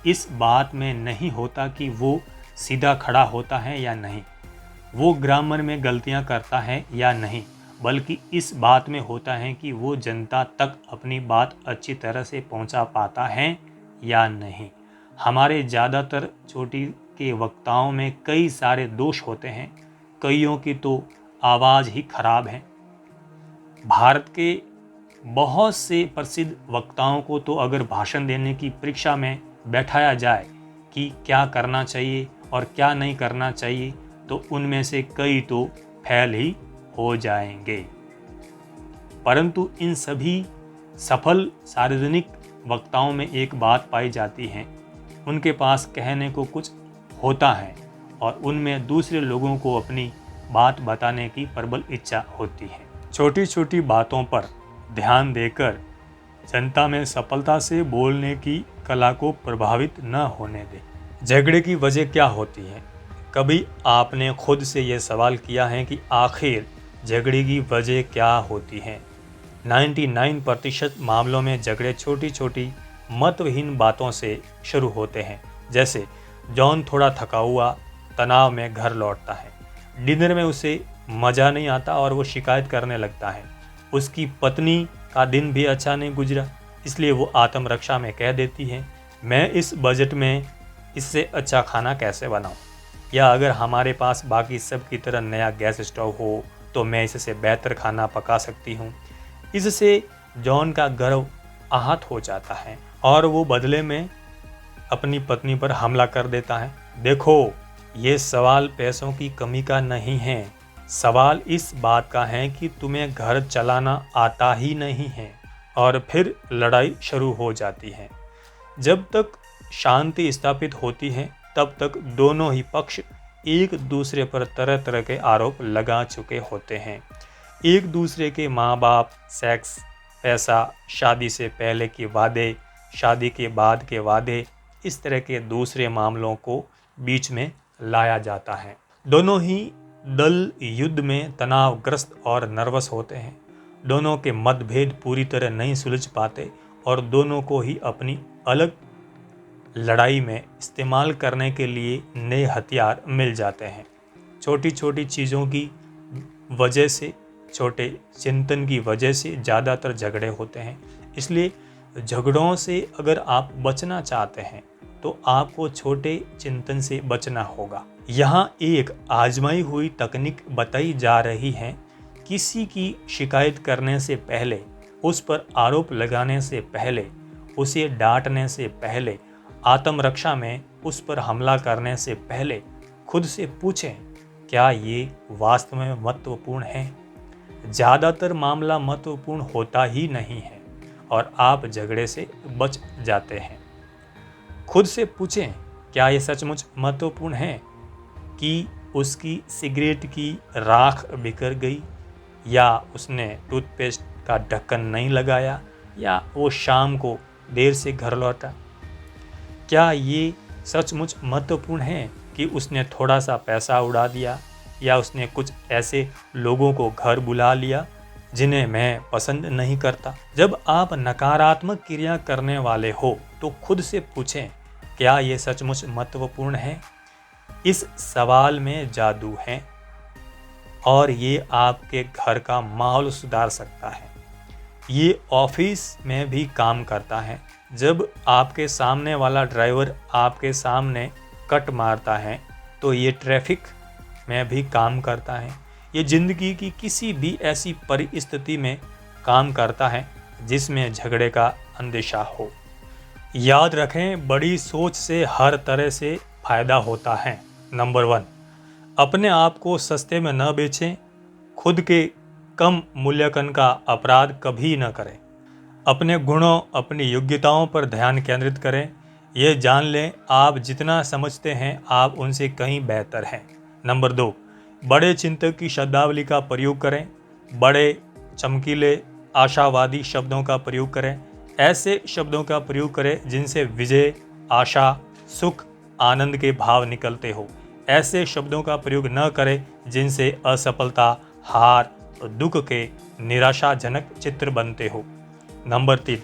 A: इस बात में नहीं होता कि वो सीधा खड़ा होता है या नहीं, वो ग्रामर में गलतियां करता है या नहीं, बल्कि इस बात में होता है कि वो जनता तक अपनी बात अच्छी तरह से पहुंचा पाता है या नहीं। हमारे ज़्यादातर चोटी के वक्ताओं में कई सारे दोष होते हैं, कईयों की तो आवाज़ ही खराब है। भारत के बहुत से प्रसिद्ध वक्ताओं को तो अगर भाषण देने की परीक्षा में बैठाया जाए कि क्या करना चाहिए और क्या नहीं करना चाहिए, तो उनमें से कई तो फेल ही हो जाएंगे। परंतु इन सभी सफल सार्वजनिक वक्ताओं में एक बात पाई जाती है, उनके पास कहने को कुछ होता है और उनमें दूसरे लोगों को अपनी बात बताने की प्रबल इच्छा होती है। छोटी छोटी बातों पर ध्यान देकर जनता में सफलता से बोलने की कला को प्रभावित न होने दें। झगड़े की वजह क्या होती है? कभी आपने खुद से यह सवाल किया है कि आखिर झगड़े की वजह क्या होती है? 99% मामलों में झगड़े छोटी छोटी महत्वहीन बातों से शुरू होते हैं। जैसे जॉन थोड़ा थका हुआ तनाव में घर लौटता है, डिनर में उसे मज़ा नहीं आता और वो शिकायत करने लगता है। उसकी पत्नी का दिन भी अच्छा नहीं गुजरा, इसलिए वो आत्मरक्षा में कह देती है, मैं इस बजट में इससे अच्छा खाना कैसे बनाऊं? या अगर हमारे पास बाकी सब की तरह नया गैस स्टोव हो तो मैं इससे बेहतर खाना पका सकती हूँ। इससे जॉन का गर्व आहत हो जाता है और वो बदले में अपनी पत्नी पर हमला कर देता है। देखो, ये सवाल पैसों की कमी का नहीं है, सवाल इस बात का है कि तुम्हें घर चलाना आता ही नहीं है। और फिर लड़ाई शुरू हो जाती है। जब तक शांति स्थापित होती है तब तक दोनों ही पक्ष एक दूसरे पर तरह तरह के आरोप लगा चुके होते हैं। एक दूसरे के माँ बाप, सेक्स, पैसा, शादी से पहले के वादे, शादी के बाद के वादे, इस तरह के दूसरे मामलों को बीच में लाया जाता है। दोनों ही दल युद्ध में तनावग्रस्त और नर्वस होते हैं। दोनों के मतभेद पूरी तरह नहीं सुलझ पाते और दोनों को ही अपनी अलग लड़ाई में इस्तेमाल करने के लिए नए हथियार मिल जाते हैं। छोटी छोटी चीज़ों की वजह से, छोटे चिंतन की वजह से ज़्यादातर झगड़े होते हैं। इसलिए झगड़ों से अगर आप बचना चाहते हैं तो आपको छोटे चिंतन से बचना होगा। यहाँ एक आजमाई हुई तकनीक बताई जा रही है। किसी की शिकायत करने से पहले, उस पर आरोप लगाने से पहले, उसे डांटने से पहले, आत्मरक्षा में उस पर हमला करने से पहले खुद से पूछें, क्या ये वास्तव में महत्वपूर्ण है? ज़्यादातर मामला महत्वपूर्ण होता ही नहीं है और आप झगड़े से बच जाते हैं। खुद से पूछें, क्या ये सचमुच महत्वपूर्ण है कि उसकी सिगरेट की राख बिखर गई, या उसने टूथपेस्ट का ढक्कन नहीं लगाया, या वो शाम को देर से घर लौटा? क्या ये सचमुच महत्वपूर्ण है कि उसने थोड़ा सा पैसा उड़ा दिया, या उसने कुछ ऐसे लोगों को घर बुला लिया जिन्हें मैं पसंद नहीं करता? जब आप नकारात्मक क्रिया करने वाले हो तो खुद से पूछें, क्या ये सचमुच महत्वपूर्ण है? इस सवाल में जादू है और ये आपके घर का माहौल सुधार सकता है। ये ऑफिस में भी काम करता है। जब आपके सामने वाला ड्राइवर आपके सामने कट मारता है तो ये ट्रैफिक में भी काम करता है। ये जिंदगी की किसी भी ऐसी परिस्थिति में काम करता है जिसमें झगड़े का अंदेशा हो। याद रखें, बड़ी सोच से हर तरह से फायदा होता है। नंबर 1, अपने आप को सस्ते में न बेचें। खुद के कम मूल्यांकन का अपराध कभी न करें। अपने गुणों, अपनी योग्यताओं पर ध्यान केंद्रित करें। यह जान लें, आप जितना समझते हैं आप उनसे कहीं बेहतर हैं। नंबर 2, बड़े चिंतक की शब्दावली का प्रयोग करें। बड़े, चमकीले, आशावादी शब्दों का प्रयोग करें। ऐसे शब्दों का प्रयोग करें जिनसे विजय, आशा, सुख, आनंद के भाव निकलते हो। ऐसे शब्दों का प्रयोग न करें जिनसे असफलता, हार और दुख के निराशाजनक चित्र बनते हो। नंबर 3,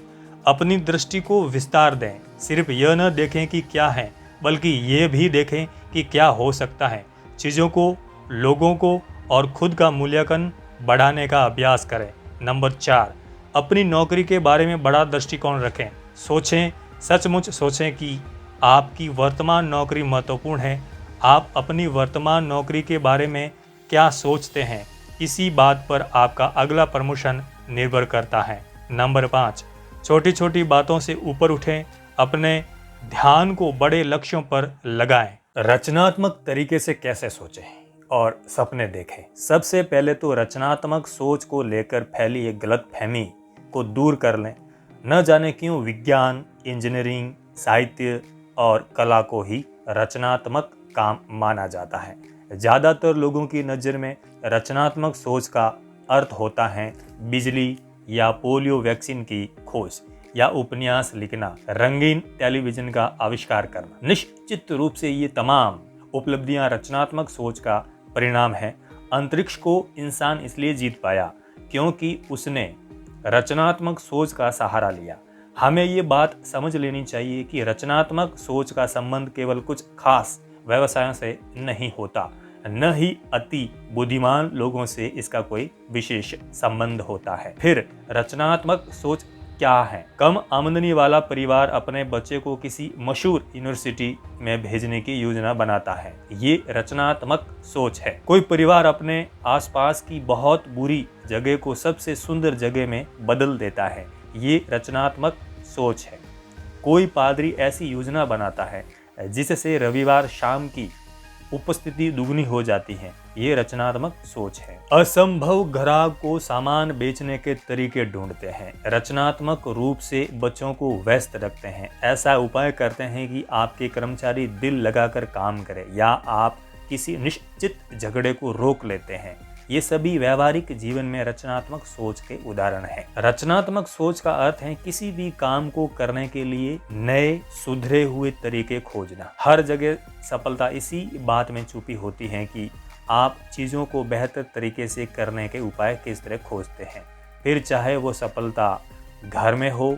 A: अपनी दृष्टि को विस्तार दें। सिर्फ यह न देखें कि क्या है, बल्कि ये भी देखें कि क्या हो सकता है। चीज़ों को, लोगों को और खुद का मूल्यांकन बढ़ाने का अभ्यास करें। नंबर 4, अपनी नौकरी के बारे में बड़ा दृष्टिकोण रखें। सोचें, सचमुच सोचें कि आपकी वर्तमान नौकरी महत्वपूर्ण है। आप अपनी वर्तमान नौकरी के बारे में क्या सोचते हैं, इसी बात पर आपका अगला प्रमोशन निर्भर करता है। नंबर 5, छोटी छोटी बातों से ऊपर उठें। अपने ध्यान को बड़े लक्ष्यों पर लगाएं। रचनात्मक तरीके से कैसे सोचें और सपने देखें? सबसे पहले तो रचनात्मक सोच को लेकर फैली एक गलतफहमी को दूर कर लें। न जाने क्यों विज्ञान, इंजीनियरिंग, साहित्य और कला को ही रचनात्मक काम माना जाता है। ज़्यादातर लोगों की नज़र में रचनात्मक सोच का अर्थ होता है बिजली या पोलियो वैक्सीन की खोज या उपन्यास लिखना, रंगीन टेलीविज़न का आविष्कार करना। निश्चित रूप से ये तमाम उपलब्धियां रचनात्मक सोच का परिणाम है। अंतरिक्ष को इंसान इसलिए जीत पाया क्योंकि उसने रचनात्मक सोच का सहारा लिया। हमें ये बात समझ लेनी चाहिए कि रचनात्मक सोच का संबंध केवल कुछ खास व्यवसायों से नहीं होता, न ही अति बुद्धिमान लोगों से इसका कोई विशेष संबंध होता है। फिर रचनात्मक सोच क्या है? कम आमदनी वाला परिवार अपने बच्चे को किसी मशहूर यूनिवर्सिटी में भेजने की योजना बनाता है, ये रचनात्मक सोच है। कोई परिवार अपने आसपास की बहुत बुरी जगह को सबसे सुंदर जगह में बदल देता है, ये रचनात्मक सोच है। कोई पादरी ऐसी योजना बनाता है जिससे रविवार शाम की उपस्थिति दुगनी हो जाती है, ये रचनात्मक सोच है। असंभव ग्राहक को सामान बेचने के तरीके ढूंढते हैं, रचनात्मक रूप से बच्चों को व्यस्त रखते हैं, ऐसा उपाय करते हैं कि आपके कर्मचारी दिल लगाकर काम करें, या आप किसी निश्चित झगड़े को रोक लेते हैं। ये सभी व्यवहारिक जीवन में रचनात्मक सोच के उदाहरण हैं। रचनात्मक सोच का अर्थ है किसी भी काम को करने के लिए नए सुधरे हुए तरीके खोजना। हर जगह सफलता इसी बात में छुपी होती है कि आप चीज़ों को बेहतर तरीके से करने के उपाय किस तरह खोजते हैं। फिर चाहे वो सफलता घर में हो,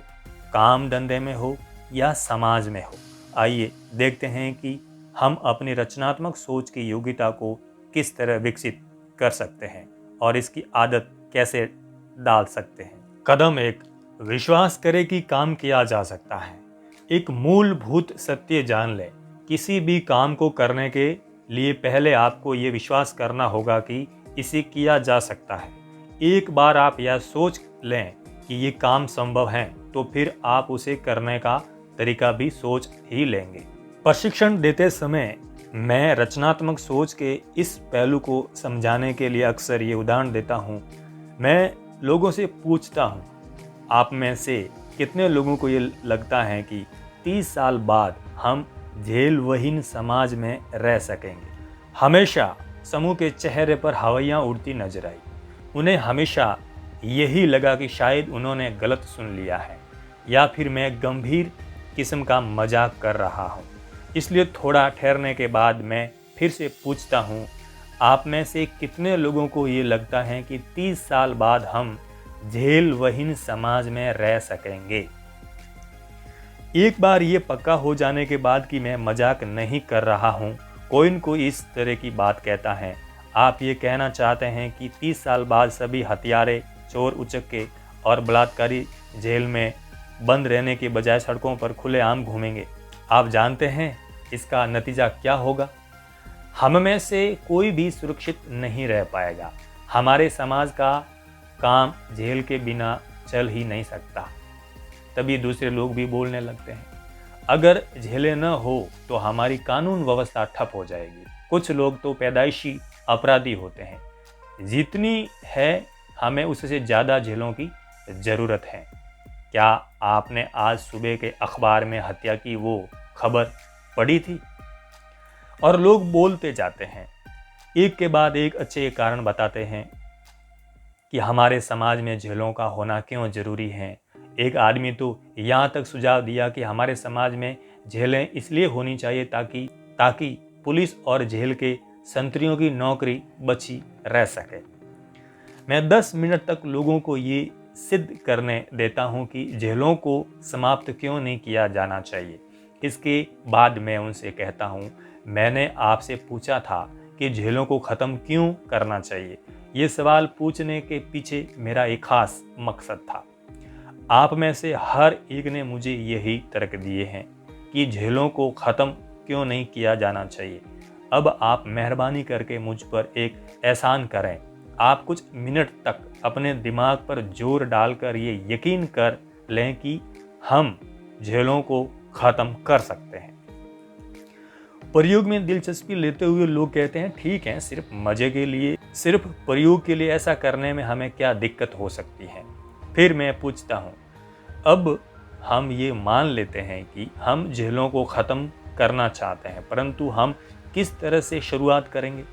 A: काम धंधे में हो या समाज में हो। आइए देखते हैं कि हम अपनी रचनात्मक सोच की योग्यता को किस तरह विकसित कर सकते हैं और इसकी आदत कैसे डाल सकते हैं। कदम 1, विश्वास करें कि काम किया जा सकता है। एक मूलभूत सत्य जान लें, किसी भी काम को करने के लिए पहले आपको ये विश्वास करना होगा कि इसे किया जा सकता है। एक बार आप यह सोच लें कि ये काम संभव है, तो फिर आप उसे करने का तरीका भी सोच ही लेंगे। प्रशिक्षण देते समय मैं रचनात्मक सोच के इस पहलू को समझाने के लिए अक्सर ये उदाहरण देता हूँ। मैं लोगों से पूछता हूँ, आप में से कितने लोगों को ये लगता है कि 30 साल बाद हम झेलविहीन समाज में रह सकेंगे? हमेशा समूह के चेहरे पर हवाइयाँ उड़ती नजर आई। उन्हें हमेशा यही लगा कि शायद उन्होंने गलत सुन लिया है, या फिर मैं गंभीर किस्म का मजाक कर रहा हूँ। इसलिए थोड़ा ठहरने के बाद मैं फिर से पूछता हूँ, आप में से कितने लोगों को ये लगता है कि 30 साल बाद हम झेलविहीन समाज में रह सकेंगे? एक बार ये पक्का हो जाने के बाद कि मैं मजाक नहीं कर रहा हूँ, कोई न कोई इस तरह की बात कहता है, आप ये कहना चाहते हैं कि 30 साल बाद सभी हथियारे, चोर उचक्के और बलात्कारी जेल में बंद रहने के बजाय सड़कों पर खुलेआम घूमेंगे। आप जानते हैं इसका नतीजा क्या होगा? हम में से कोई भी सुरक्षित नहीं रह पाएगा। हमारे समाज का काम जेल के बिना चल ही नहीं सकता। तभी दूसरे लोग भी बोलने लगते हैं, अगर झेले न हो तो हमारी कानून व्यवस्था ठप हो जाएगी। कुछ लोग तो पैदाइशी अपराधी होते हैं। जितनी है हमें उससे ज़्यादा जेलों की ज़रूरत है। क्या आपने आज सुबह के अखबार में हत्या की वो खबर पढ़ी थी? और लोग बोलते जाते हैं, एक के बाद एक अच्छे कारण बताते हैं कि हमारे समाज में जेलों का होना क्यों जरूरी है। एक आदमी तो यहाँ तक सुझाव दिया कि हमारे समाज में जेलें इसलिए होनी चाहिए ताकि पुलिस और जेल के संतरियों की नौकरी बची रह सके। मैं 10 मिनट तक लोगों को ये सिद्ध करने देता हूँ कि जेलों को समाप्त क्यों नहीं किया जाना चाहिए। इसके बाद मैं उनसे कहता हूँ, मैंने आपसे पूछा था कि जेलों को ख़त्म क्यों करना चाहिए। ये सवाल पूछने के पीछे मेरा एक खास मकसद था। आप में से हर एक ने मुझे यही तर्क दिए हैं कि जेलों को ख़त्म क्यों नहीं किया जाना चाहिए। अब आप मेहरबानी करके मुझ पर एक एहसान करें। आप कुछ मिनट तक अपने दिमाग पर जोर डालकर ये यकीन कर लें कि हम जेलों को ख़त्म कर सकते हैं। प्रयोग में दिलचस्पी लेते हुए लोग कहते हैं, ठीक है, सिर्फ मज़े के लिए, सिर्फ प्रयोग के लिए ऐसा करने में हमें क्या दिक्कत हो सकती है। फिर मैं पूछता हूँ, अब हम ये मान लेते हैं कि हम जेलों को ख़त्म करना चाहते हैं, परंतु हम किस तरह से शुरुआत करेंगे?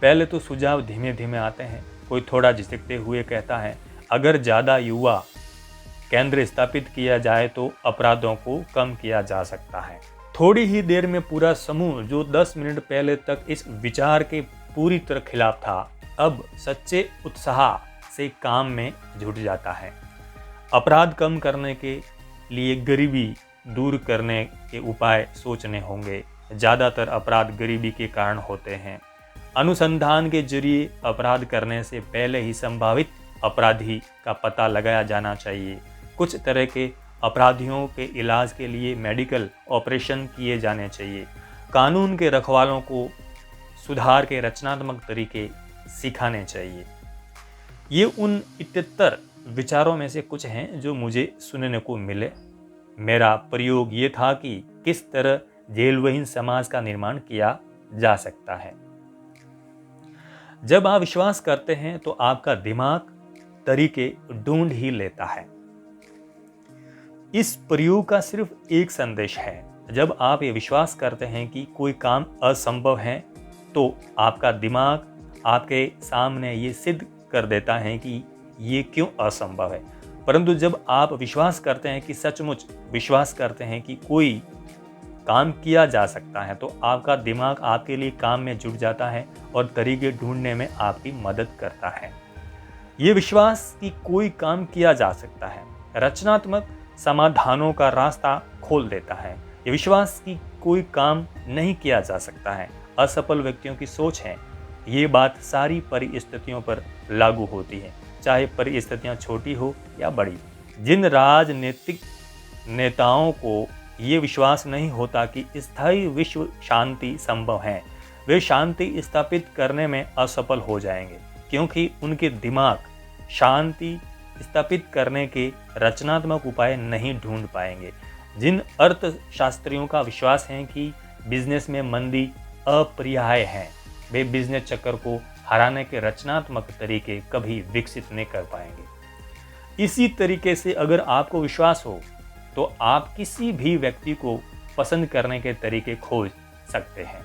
A: पहले तो सुझाव धीमे धीमे आते हैं। कोई थोड़ा झिझकते हुए कहता है, अगर ज़्यादा युवा केंद्र स्थापित किया जाए तो अपराधों को कम किया जा सकता है। थोड़ी ही देर में पूरा समूह जो 10 मिनट पहले तक इस विचार के पूरी तरह खिलाफ था, अब सच्चे उत्साह से काम में जुट जाता है। अपराध कम करने के लिए गरीबी दूर करने के उपाय सोचने होंगे। ज़्यादातर अपराध गरीबी के कारण होते हैं। अनुसंधान के जरिए अपराध करने से पहले ही संभावित अपराधी का पता लगाया जाना चाहिए। कुछ तरह के अपराधियों के इलाज के लिए मेडिकल ऑपरेशन किए जाने चाहिए। कानून के रखवालों को सुधार के रचनात्मक तरीके सिखाने चाहिए। ये उन 78 विचारों में से कुछ हैं जो मुझे सुनने को मिले। मेरा प्रयोग ये था कि किस तरह जेलविहीन समाज का निर्माण किया जा सकता है। जब आप विश्वास करते हैं तो आपका दिमाग तरीके ढूंढ ही लेता है। इस प्रयोग का सिर्फ एक संदेश है, जब आप ये विश्वास करते हैं कि कोई काम असंभव है तो आपका दिमाग आपके सामने ये सिद्ध कर देता है कि ये क्यों असंभव है। परंतु जब आप विश्वास करते हैं कि सचमुच विश्वास करते हैं कि कोई काम किया जा सकता है तो आपका दिमाग आपके लिए काम में जुट जाता है और तरीके ढूंढने में आपकी मदद करता है। ये विश्वास कि कोई काम किया जा सकता है रचनात्मक समाधानों का रास्ता खोल देता है। ये विश्वास कि कोई काम नहीं किया जा सकता है असफल व्यक्तियों की सोच है। ये बात सारी परिस्थितियों पर लागू होती है, चाहे परिस्थितियां छोटी हो या बड़ी। जिन राजनीतिक नेताओं को ये विश्वास नहीं होता कि स्थायी विश्व शांति संभव है, वे शांति स्थापित करने में असफल हो जाएंगे, क्योंकि उनके दिमाग शांति स्थापित करने के रचनात्मक उपाय नहीं ढूंढ पाएंगे। जिन अर्थशास्त्रियों का विश्वास है कि बिजनेस में मंदी अपरिहार्य है, वे बिजनेस चक्कर को हराने के रचनात्मक तरीके कभी विकसित नहीं कर पाएंगे। इसी तरीके से अगर आपको विश्वास हो तो आप किसी भी व्यक्ति को पसंद करने के तरीके खोज सकते हैं।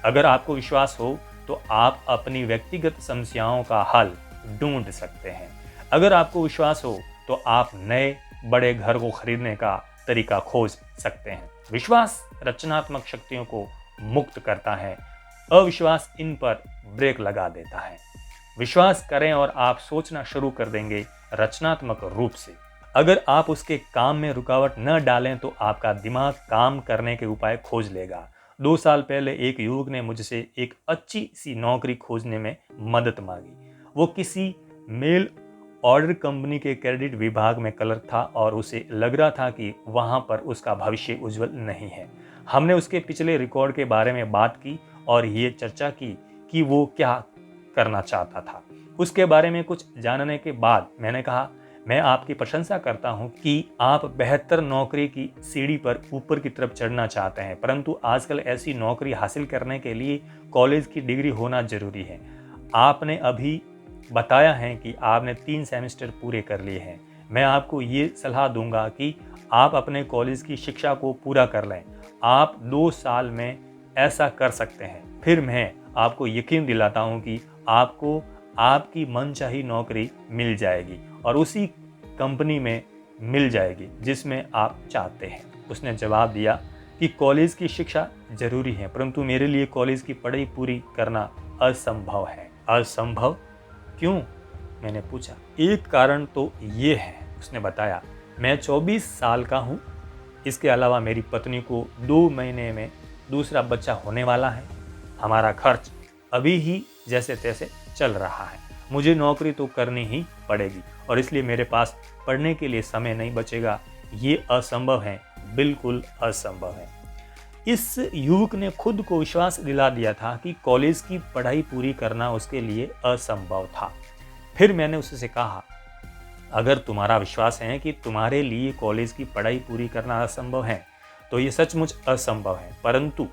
A: अगर आपको विश्वास हो तो आप अपनी व्यक्तिगत समस्याओं का हल ढूंढ सकते हैं। अगर आपको विश्वास हो तो आप नए बड़े घर को खरीदने का तरीका खोज सकते हैं। विश्वास रचनात्मक शक्तियों को मुक्त करता है, अविश्वास इन पर ब्रेक लगा देता है। विश्वास करें और आप सोचना शुरू कर देंगे रचनात्मक रूप से। अगर आप उसके काम में रुकावट न डालें तो आपका दिमाग काम करने के उपाय खोज लेगा। 2 साल पहले एक युवक ने मुझसे एक अच्छी सी नौकरी खोजने में मदद मांगी। वो किसी मेल ऑर्डर कंपनी के क्रेडिट विभाग में क्लर्क था और उसे लग रहा था कि वहां पर उसका भविष्य उज्जवल नहीं है। हमने उसके पिछले रिकॉर्ड के बारे में बात की और ये चर्चा की कि वो क्या करना चाहता था। उसके बारे में कुछ जानने के बाद मैंने कहा, मैं आपकी प्रशंसा करता हूं कि आप बेहतर नौकरी की सीढ़ी पर ऊपर की तरफ चढ़ना चाहते हैं, परंतु आजकल ऐसी नौकरी हासिल करने के लिए कॉलेज की डिग्री होना जरूरी है। आपने अभी बताया है कि आपने 3 सेमेस्टर पूरे कर लिए हैं। मैं आपको ये सलाह दूंगा कि आप अपने कॉलेज की शिक्षा को पूरा कर लें। आप 2 साल में ऐसा कर सकते हैं। फिर मैं आपको यकीन दिलाता हूं कि आपको आपकी मनचाही नौकरी मिल जाएगी और उसी कंपनी में मिल जाएगी जिसमें आप चाहते हैं। उसने जवाब दिया कि कॉलेज की शिक्षा जरूरी है, परंतु मेरे लिए कॉलेज की पढ़ाई पूरी करना असंभव है। असंभव क्यों? मैंने पूछा। एक कारण तो ये है, उसने बताया, मैं 24 साल का हूँ। इसके अलावा मेरी पत्नी को 2 महीने में दूसरा बच्चा होने वाला है। हमारा खर्च अभी ही जैसे तैसे चल रहा है। मुझे नौकरी तो करनी ही पड़ेगी और इसलिए मेरे पास पढ़ने के लिए समय नहीं बचेगा। ये असंभव है, बिल्कुल असंभव है। इस युवक ने खुद को विश्वास दिला दिया था कि कॉलेज की पढ़ाई पूरी करना उसके लिए असंभव था। फिर मैंने उससे कहा, अगर तुम्हारा विश्वास है कि तुम्हारे लिए कॉलेज की पढ़ाई पूरी करना असंभव है तो ये सचमुच असंभव है, परंतु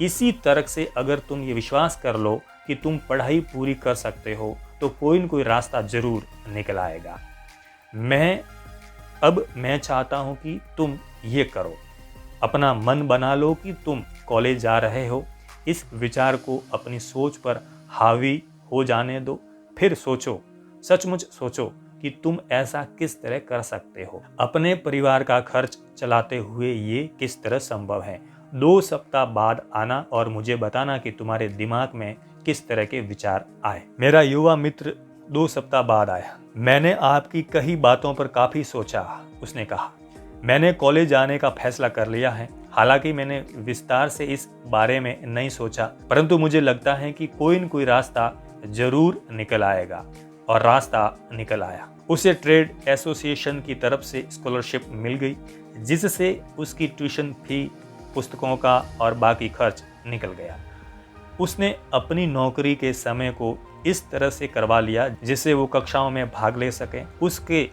A: इसी तर्क से अगर तुम ये विश्वास कर लो कि तुम पढ़ाई पूरी कर सकते हो तो कोई न कोई रास्ता जरूर निकल आएगा। मैं चाहता हूं कि तुम ये करो। अपना मन बना लो कि तुम कॉलेज जा रहे हो। इस विचार को अपनी सोच पर हावी हो जाने दो। फिर सोचो, सचमुच सोचो कि तुम ऐसा किस तरह कर सकते हो। अपने परिवार का खर्च चलाते हुए ये किस तरह संभव है। 2 सप्ताह बाद आना और मुझे बताना कि तुम्हारे दिमाग में किस तरह के विचार आए। मेरा युवा मित्र 2 सप्ताह बाद आया। मैंने आपकी कई बातों पर काफी सोचा, उसने कहा। मैंने कॉलेज जाने का फैसला कर लिया है। हालांकि मैंने विस्तार से इस बारे में नहीं सोचा, परंतु मुझे लगता है कि कोई न कोई रास्ता जरूर निकल आएगा। और रास्ता निकल आया। उसे ट्रेड एसोसिएशन की तरफ से स्कॉलरशिप मिल गई, जिससे उसकी ट्यूशन फी, पुस्तकों का और बाकी खर्च निकल गया। उसने अपनी नौकरी के समय को इस तरह से करवा लिया जिससे वो कक्षाओं में भाग ले सके। उसके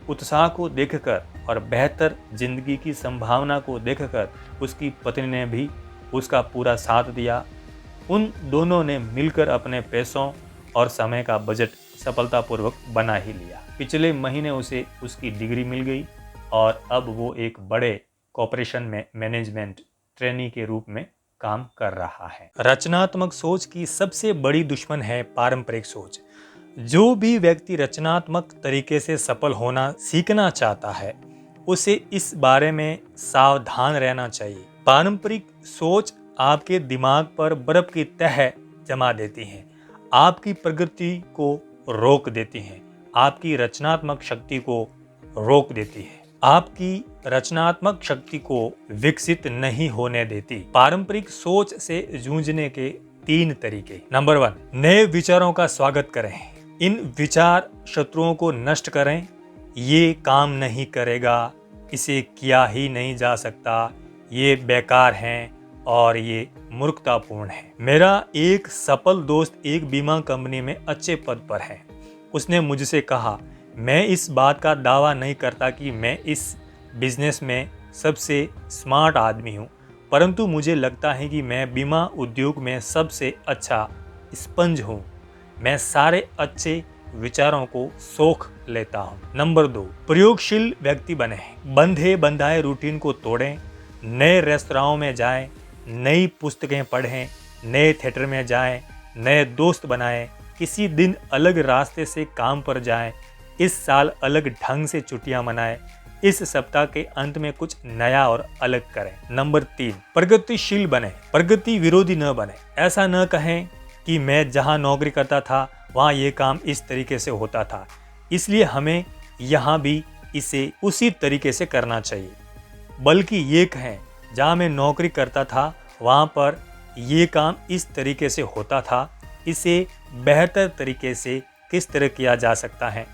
A: उत्साह को देखकर और बेहतर जिंदगी की संभावना को देखकर उसकी पत्नी ने भी उसका पूरा साथ दिया। उन दोनों ने मिलकर अपने पैसों और समय का बजट सफलतापूर्वक बना ही लिया। पिछले महीने उसे उसकी डिग्री मिल गई और अब वो एक बड़े कॉर्पोरेशन में मैनेजमेंट ट्रेनी के रूप में काम कर रहा है। रचनात्मक सोच की सबसे बड़ी दुश्मन है पारंपरिक सोच। जो भी व्यक्ति रचनात्मक तरीके से सफल होना सीखना चाहता है, उसे इस बारे में सावधान रहना चाहिए। पारंपरिक सोच आपके दिमाग पर बर्फ की तह जमा देती है, आपकी प्रगति को रोक देती है, आपकी रचनात्मक शक्ति को रोक देती है, आपकी रचनात्मक शक्ति को विकसित नहीं होने देती। पारंपरिक सोच से जूझने के 3 तरीके। नंबर 1, नए विचारों का स्वागत करें। इन विचार शत्रुओं को नष्ट करें। ये काम नहीं करेगा, इसे किया ही नहीं जा सकता, ये बेकार हैं और ये मूर्खतापूर्ण है। मेरा एक सफल दोस्त एक बीमा कंपनी में अच्छे पद पर है। उसने मुझसे कहा, मैं इस बात का दावा नहीं करता कि मैं इस बिजनेस में सबसे स्मार्ट आदमी हूँ, परंतु मुझे लगता है कि मैं बीमा उद्योग में सबसे अच्छा स्पंज हूँ। मैं सारे अच्छे विचारों को सोख लेता हूँ। नंबर 2, प्रयोगशील व्यक्ति बने। बंधे बंधाए रूटीन को तोड़ें। नए रेस्तराओं में जाएं, नई पुस्तकें पढ़ें, नए थिएटर में जाएं, नए दोस्त बनाएं, किसी दिन अलग रास्ते से काम पर जाएं, इस साल अलग ढंग से छुट्टियां मनाएं, इस सप्ताह के अंत में कुछ नया और अलग करें। नंबर 3, प्रगतिशील बने, प्रगति विरोधी न बने। ऐसा न कहें कि मैं जहां नौकरी करता था वहां ये काम इस तरीके से होता था, इसलिए हमें यहाँ भी इसे उसी तरीके से करना चाहिए। बल्कि ये कहें, जहाँ मैं नौकरी करता था वहाँ पर ये काम इस तरीके से होता था, इसे बेहतर तरीके से किस तरह किया जा सकता है।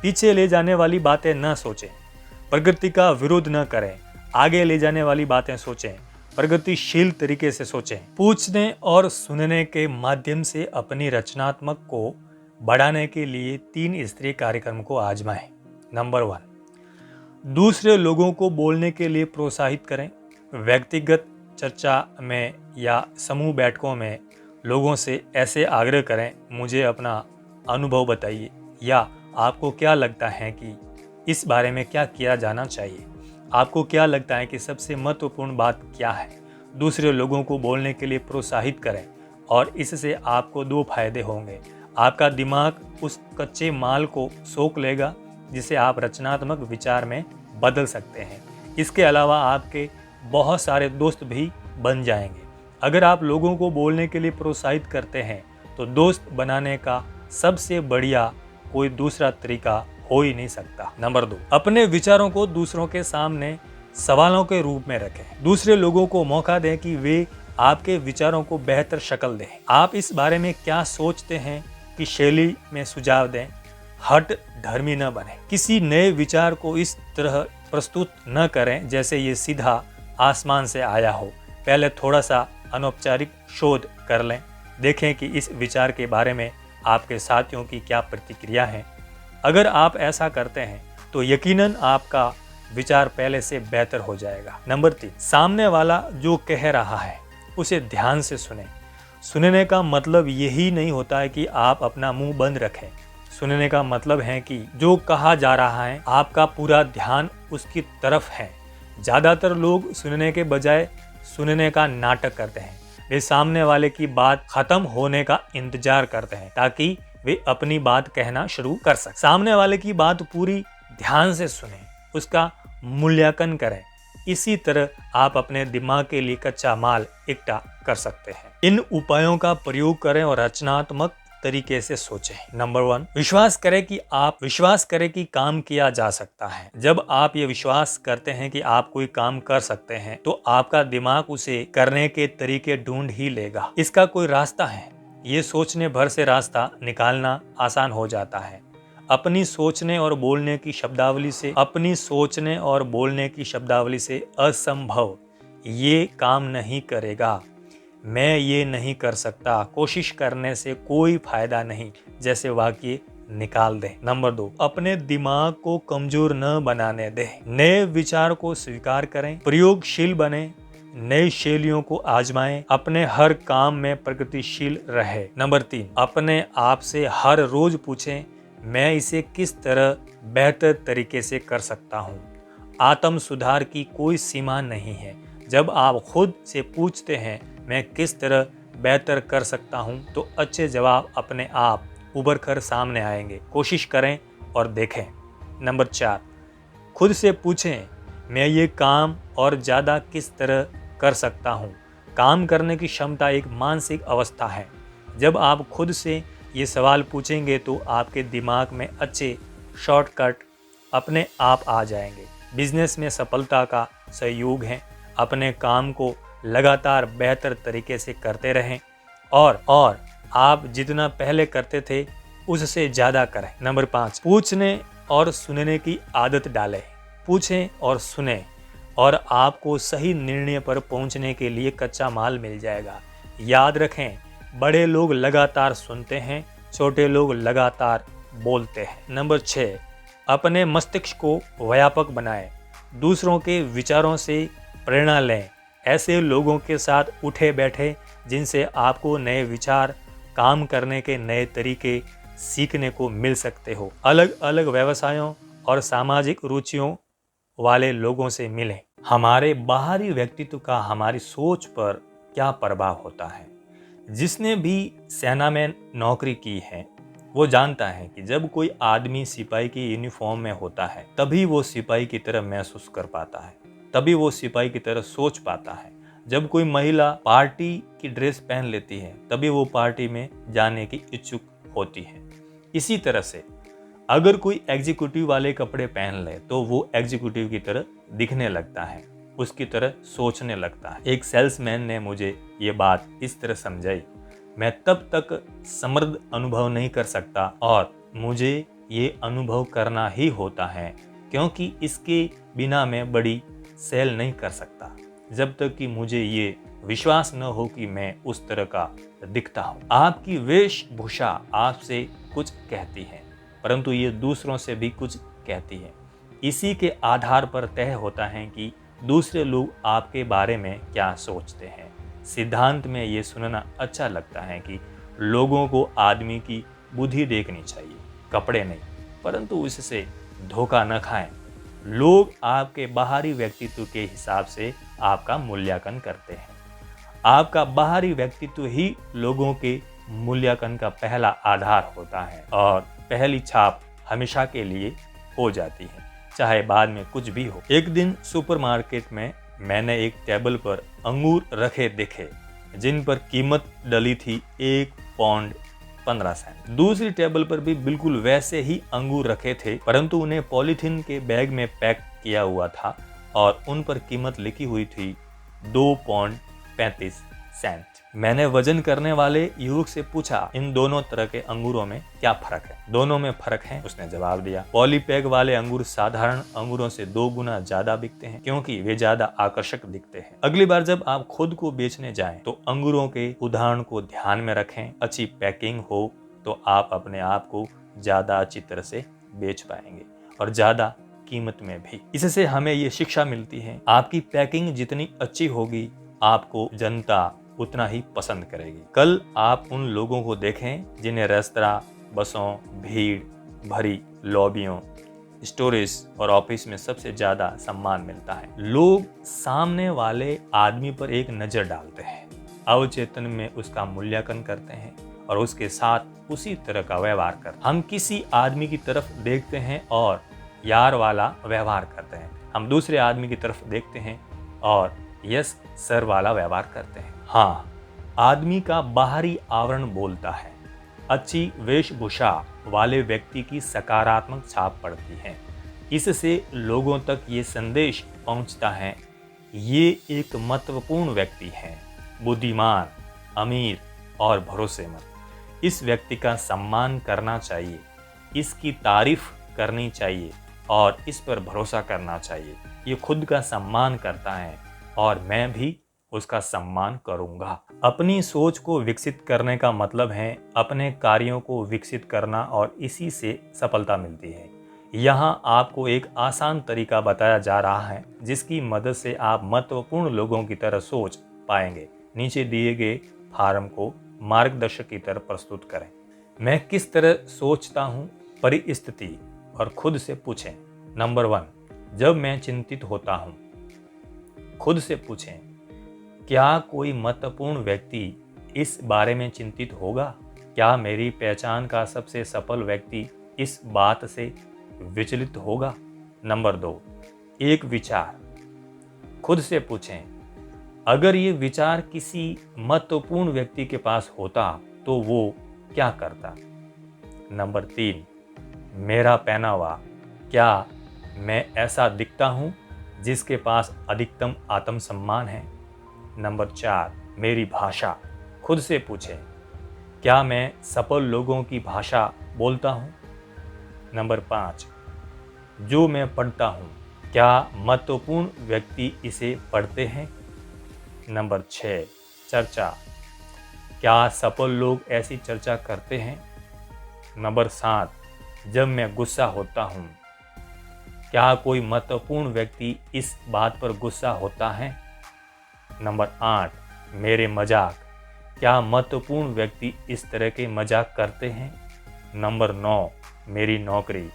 A: पीछे ले जाने वाली बातें न सोचें, प्रगति का विरोध न करें, आगे ले जाने वाली बातें सोचें, प्रगतिशील तरीके से सोचें। पूछने और सुनने के माध्यम से अपनी रचनात्मक को बढ़ाने के लिए 3 स्तरीय कार्यक्रम को आजमाएं। नंबर 1, दूसरे लोगों को बोलने के लिए प्रोत्साहित करें। व्यक्तिगत चर्चा में या समूह बैठकों में लोगों से ऐसे आग्रह करें, मुझे अपना अनुभव बताइए, या आपको क्या लगता है कि इस बारे में क्या किया जाना चाहिए। आपको क्या लगता है कि सबसे महत्वपूर्ण बात क्या है। दूसरे लोगों को बोलने के लिए प्रोत्साहित करें और इससे आपको 2 फायदे होंगे। आपका दिमाग उस कच्चे माल को सोख लेगा जिसे आप रचनात्मक विचार में बदल सकते हैं। इसके अलावा आपके बहुत सारे दोस्त भी बन जाएंगे। अगर आप लोगों को बोलने के लिए प्रोत्साहित करते हैं तो दोस्त बनाने का सबसे बढ़िया कोई दूसरा तरीका हो ही नहीं सकता। नंबर 2, अपने विचारों को दूसरों के सामने सवालों के रूप में रखें। दूसरे लोगों को मौका दें कि वे आपके विचारों को बेहतर शक्ल दें। आप इस बारे में क्या सोचते हैं कि शैली में सुझाव दें। हट धर्मी न बने। किसी नए विचार को इस तरह प्रस्तुत न करें जैसे ये सीधा आसमान से आया हो। पहले थोड़ा सा अनौपचारिक शोध कर लें, देखें कि इस विचार के बारे में आपके साथियों की क्या प्रतिक्रिया है। अगर आप ऐसा करते हैं तो यकीनन आपका विचार पहले से बेहतर हो जाएगा। नंबर 3, सामने वाला जो कह रहा है उसे ध्यान से सुनें। सुनने का मतलब यही नहीं होता है कि आप अपना मुंह बंद रखें। सुनने का मतलब है कि जो कहा जा रहा है आपका पूरा ध्यान उसकी तरफ है। ज्यादातर लोग सुनने के बजाय सुनने का नाटक करते हैं। वे सामने वाले की बात खत्म होने का इंतजार करते हैं ताकि वे अपनी बात कहना शुरू कर सकें। सामने वाले की बात पूरी ध्यान से सुने, उसका मूल्यांकन करें। इसी तरह आप अपने दिमाग के लिए कच्चा माल इकट्ठा कर सकते हैं। इन उपायों का प्रयोग करें और रचनात्मक तरीके से सोचें। नंबर 1, विश्वास करें कि काम किया जा सकता है। जब आप ये विश्वास करते हैं कि आप कोई काम कर सकते हैं तो आपका दिमाग उसे करने के तरीके ढूंढ ही लेगा। इसका कोई रास्ता है, ये सोचने भर से रास्ता निकालना आसान हो जाता है। अपनी सोचने और बोलने की शब्दावली से असंभव, ये काम नहीं करेगा, मैं ये नहीं कर सकता, कोशिश करने से कोई फायदा नहीं जैसे वाक्य निकाल दें। नंबर 2, अपने दिमाग को कमजोर न बनाने दें। नए विचार को स्वीकार करें, प्रयोगशील बने, नई शैलियों को आजमाएं, अपने हर काम में प्रगतिशील रहे। नंबर 3, अपने आप से हर रोज पूछें, मैं इसे किस तरह बेहतर तरीके से कर सकता हूँ। आत्म सुधार की कोई सीमा नहीं है। जब आप खुद से पूछते हैं मैं किस तरह बेहतर कर सकता हूँ तो अच्छे जवाब अपने आप उभर कर सामने आएंगे। कोशिश करें और देखें। नंबर 4, खुद से पूछें मैं ये काम और ज़्यादा किस तरह कर सकता हूँ। काम करने की क्षमता एक मानसिक अवस्था है। जब आप खुद से ये सवाल पूछेंगे तो आपके दिमाग में अच्छे शॉर्टकट अपने आप आ जाएंगे। बिजनेस में सफलता का सहयोग है। अपने काम को लगातार बेहतर तरीके से करते रहें और आप जितना पहले करते थे उससे ज़्यादा करें। नंबर 5, पूछने और सुनने की आदत डालें। पूछें और सुनें और आपको सही निर्णय पर पहुंचने के लिए कच्चा माल मिल जाएगा। याद रखें, बड़े लोग लगातार सुनते हैं, छोटे लोग लगातार बोलते हैं। नंबर 6, अपने मस्तिष्क को व्यापक बनाएं। दूसरों के विचारों से प्रेरणा लें। ऐसे लोगों के साथ उठे बैठे जिनसे आपको नए विचार, काम करने के नए तरीके सीखने को मिल सकते हो। अलग अलग व्यवसायों और सामाजिक रुचियों वाले लोगों से मिलें। हमारे बाहरी व्यक्तित्व का हमारी सोच पर क्या प्रभाव होता है। जिसने भी सेना में नौकरी की है वो जानता है कि जब कोई आदमी सिपाही की यूनिफॉर्म में होता है तभी वो सिपाही की तरह महसूस कर पाता है, तभी वो सिपाही की तरह सोच पाता है। जब कोई महिला पार्टी की ड्रेस पहन लेती है तभी वो पार्टी में जाने की इच्छुक होती है। इसी तरह से अगर कोई एग्जीक्यूटिव वाले कपड़े पहन ले तो वो एग्जीक्यूटिव की तरह दिखने लगता है, उसकी तरह सोचने लगता है। एक सेल्समैन ने मुझे ये बात इस तरह समझाई, मैं तब तक समृद्ध अनुभव नहीं कर सकता और मुझे ये अनुभव करना ही होता है क्योंकि इसके बिना मैं बड़ी सेल नहीं कर सकता जब तक कि मुझे ये विश्वास न हो कि मैं उस तरह का दिखता हूँ। आपकी वेशभूषा आपसे कुछ कहती है परंतु ये दूसरों से भी कुछ कहती है। इसी के आधार पर तय होता है कि दूसरे लोग आपके बारे में क्या सोचते हैं। सिद्धांत में ये सुनना अच्छा लगता है कि लोगों को आदमी की बुद्धि देखनी चाहिए, कपड़े नहीं, परंतु इससे धोखा न खाएं। लोग आपके बाहरी व्यक्तित्व के हिसाब से आपका मूल्यांकन करते हैं। आपका बाहरी व्यक्तित्व ही लोगों के मूल्यांकन का पहला आधार होता है और पहली छाप हमेशा के लिए हो जाती है, चाहे बाद में कुछ भी हो। एक दिन सुपरमार्केट में मैंने एक टेबल पर अंगूर रखे देखे जिन पर कीमत डली थी 1 पौंड 15 सेंट। दूसरी टेबल पर भी बिल्कुल वैसे ही अंगूर रखे थे परंतु उन्हें पॉलीथीन के बैग में पैक किया हुआ था और उन पर कीमत लिखी हुई थी 2 पौंड 35 सेंट। मैंने वजन करने वाले युवक से पूछा इन दोनों तरह के अंगूरों में क्या फर्क है। दोनों में फर्क है, उसने जवाब दिया। पॉलीपैक वाले अंगूर साधारण अंगूरों से 2 गुना ज्यादा बिकते हैं क्योंकि वे ज्यादा आकर्षक दिखते हैं। अगली बार जब आप खुद को बेचने जाएं तो अंगूरों के उदाहरण को ध्यान में रखें। अच्छी पैकिंग हो तो आप अपने आप को ज्यादा अच्छी तरह से बेच पाएंगे और ज्यादा कीमत में भी। इससे हमें ये शिक्षा मिलती है, आपकी पैकिंग जितनी अच्छी होगी आपको जनता उतना ही पसंद करेगी। कल आप उन लोगों को देखें जिन्हें रेस्तरां बसों, भीड़ भरी लॉबियों, स्टोरेज और ऑफिस में सबसे ज्यादा सम्मान मिलता है। लोग सामने वाले आदमी पर एक नजर डालते हैं, अवचेतन में उसका मूल्यांकन करते हैं और उसके साथ उसी तरह का व्यवहार करते हैं। हम किसी आदमी की तरफ देखते हैं और यार वाला व्यवहार करते हैं। हम दूसरे आदमी की तरफ देखते हैं और यस सर वाला व्यवहार करते हैं। हाँ, आदमी का बाहरी आवरण बोलता है। अच्छी वेशभूषा वाले व्यक्ति की सकारात्मक छाप पड़ती है। इससे लोगों तक ये संदेश पहुंचता है, ये एक महत्वपूर्ण व्यक्ति है, बुद्धिमान, अमीर और भरोसेमंद। इस व्यक्ति का सम्मान करना चाहिए, इसकी तारीफ करनी चाहिए और इस पर भरोसा करना चाहिए। ये खुद का सम्मान करता है और मैं भी उसका सम्मान करूंगा। अपनी सोच को विकसित करने का मतलब है अपने कार्यों को विकसित करना और इसी से सफलता मिलती है। यहाँ आपको एक आसान तरीका बताया जा रहा है जिसकी मदद से आप महत्वपूर्ण लोगों की तरह सोच पाएंगे। नीचे दिए गए फार्म को मार्गदर्शक की तरह प्रस्तुत करें। मैं किस तरह सोचता हूँ, परिस्थिति और खुद से पूछें। नंबर 1, जब मैं चिंतित होता हूँ, खुद से पूछें, क्या कोई महत्वपूर्ण व्यक्ति इस बारे में चिंतित होगा? क्या मेरी पहचान का सबसे सफल व्यक्ति इस बात से विचलित होगा? नंबर 2, एक विचार, खुद से पूछें, अगर ये विचार किसी महत्वपूर्ण व्यक्ति के पास होता तो वो क्या करता? नंबर 3, मेरा पहनावा, क्या मैं ऐसा दिखता हूँ जिसके पास अधिकतम आत्मसम्मान है? नंबर 4, मेरी भाषा, खुद से पूछें, क्या मैं सफल लोगों की भाषा बोलता हूँ? नंबर 5, जो मैं पढ़ता हूँ, क्या महत्वपूर्ण व्यक्ति इसे पढ़ते हैं? नंबर 6, चर्चा, क्या सफल लोग ऐसी चर्चा करते हैं? नंबर 7, जब मैं गुस्सा होता हूँ, क्या कोई महत्वपूर्ण व्यक्ति इस बात पर गुस्सा होता है? नंबर 8, मेरे मजाक, क्या महत्वपूर्ण व्यक्ति इस तरह के मजाक करते हैं? नंबर 9, मेरी नौकरी,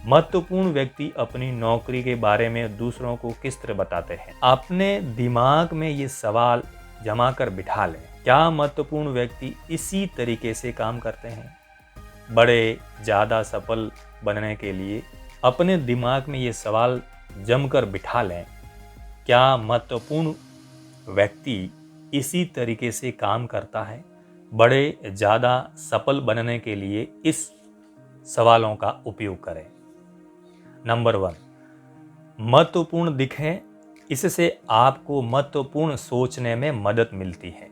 A: महत्वपूर्ण व्यक्ति अपनी नौकरी के बारे में दूसरों को किस तरह बताते हैं? अपने दिमाग में ये सवाल जमा कर बिठा लें, क्या महत्वपूर्ण व्यक्ति इसी तरीके से काम करते हैं? बड़े ज़्यादा सफल बनने के लिए अपने दिमाग में ये सवाल जमकर बिठा लें, क्या महत्वपूर्ण व्यक्ति इसी तरीके से काम करता है? बड़े ज़्यादा सफल बनने के लिए इस सवालों का उपयोग करें। नंबर 1, महत्वपूर्ण दिखें, इससे आपको महत्वपूर्ण सोचने में मदद मिलती है।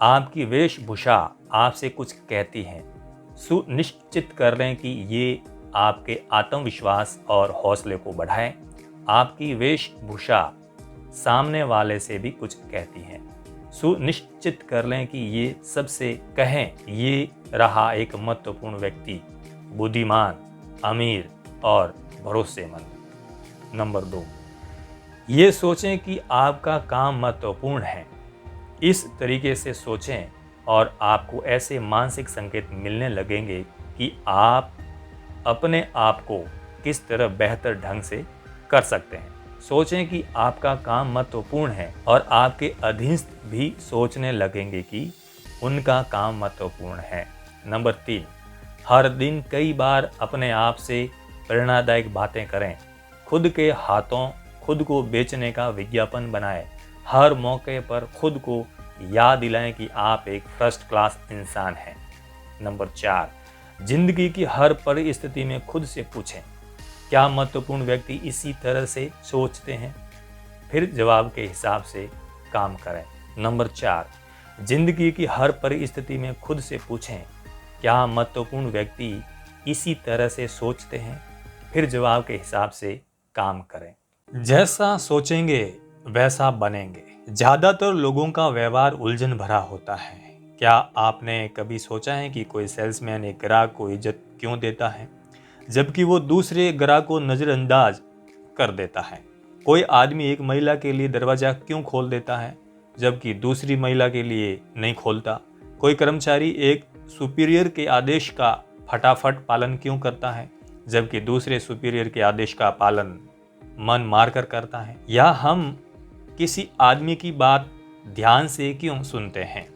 A: आपकी वेशभूषा आपसे कुछ कहती है। सुनिश्चित कर लें कि ये आपके आत्मविश्वास और हौसले को बढ़ाए। आपकी वेशभूषा सामने वाले से भी कुछ कहती है। सुनिश्चित कर लें कि ये सबसे कहें, ये रहा एक महत्वपूर्ण व्यक्ति, बुद्धिमान, अमीर और भरोसेमंद। नंबर 2, ये सोचें कि आपका काम महत्वपूर्ण है। इस तरीके से सोचें और आपको ऐसे मानसिक संकेत मिलने लगेंगे कि आप अपने आप को किस तरह बेहतर ढंग से कर सकते हैं। सोचें कि आपका काम महत्वपूर्ण है और आपके अधीनस्थ भी सोचने लगेंगे कि उनका काम महत्वपूर्ण है। नंबर 3, हर दिन कई बार अपने आप से प्रेरणादायक बातें करें। खुद के हाथों खुद को बेचने का विज्ञापन बनाएं। हर मौके पर खुद को याद दिलाएं कि आप एक फर्स्ट क्लास इंसान हैं। नंबर 4, जिंदगी की हर परिस्थिति में खुद से पूछें, क्या महत्वपूर्ण व्यक्ति इसी तरह से सोचते हैं? फिर जवाब के हिसाब से काम करें। नंबर 4, जिंदगी की हर परिस्थिति में खुद से पूछें, क्या महत्वपूर्ण व्यक्ति इसी तरह से सोचते हैं? फिर जवाब के हिसाब से काम करें। जैसा सोचेंगे वैसा बनेंगे। ज़्यादातर लोगों का व्यवहार उलझन भरा होता है। क्या आपने कभी सोचा है कि कोई सेल्समैन एक ग्राहक को इज्जत क्यों देता है जबकि वो दूसरे ग्राहक को नज़रअंदाज कर देता है? कोई आदमी एक महिला के लिए दरवाज़ा क्यों खोल देता है जबकि दूसरी महिला के लिए नहीं खोलता? कोई कर्मचारी एक सुपीरियर के आदेश का फटाफट पालन क्यों करता है, जबकि दूसरे सुपीरियर के आदेश का पालन मन मारकर करता है? या हम किसी आदमी की बात ध्यान से क्यों सुनते हैं,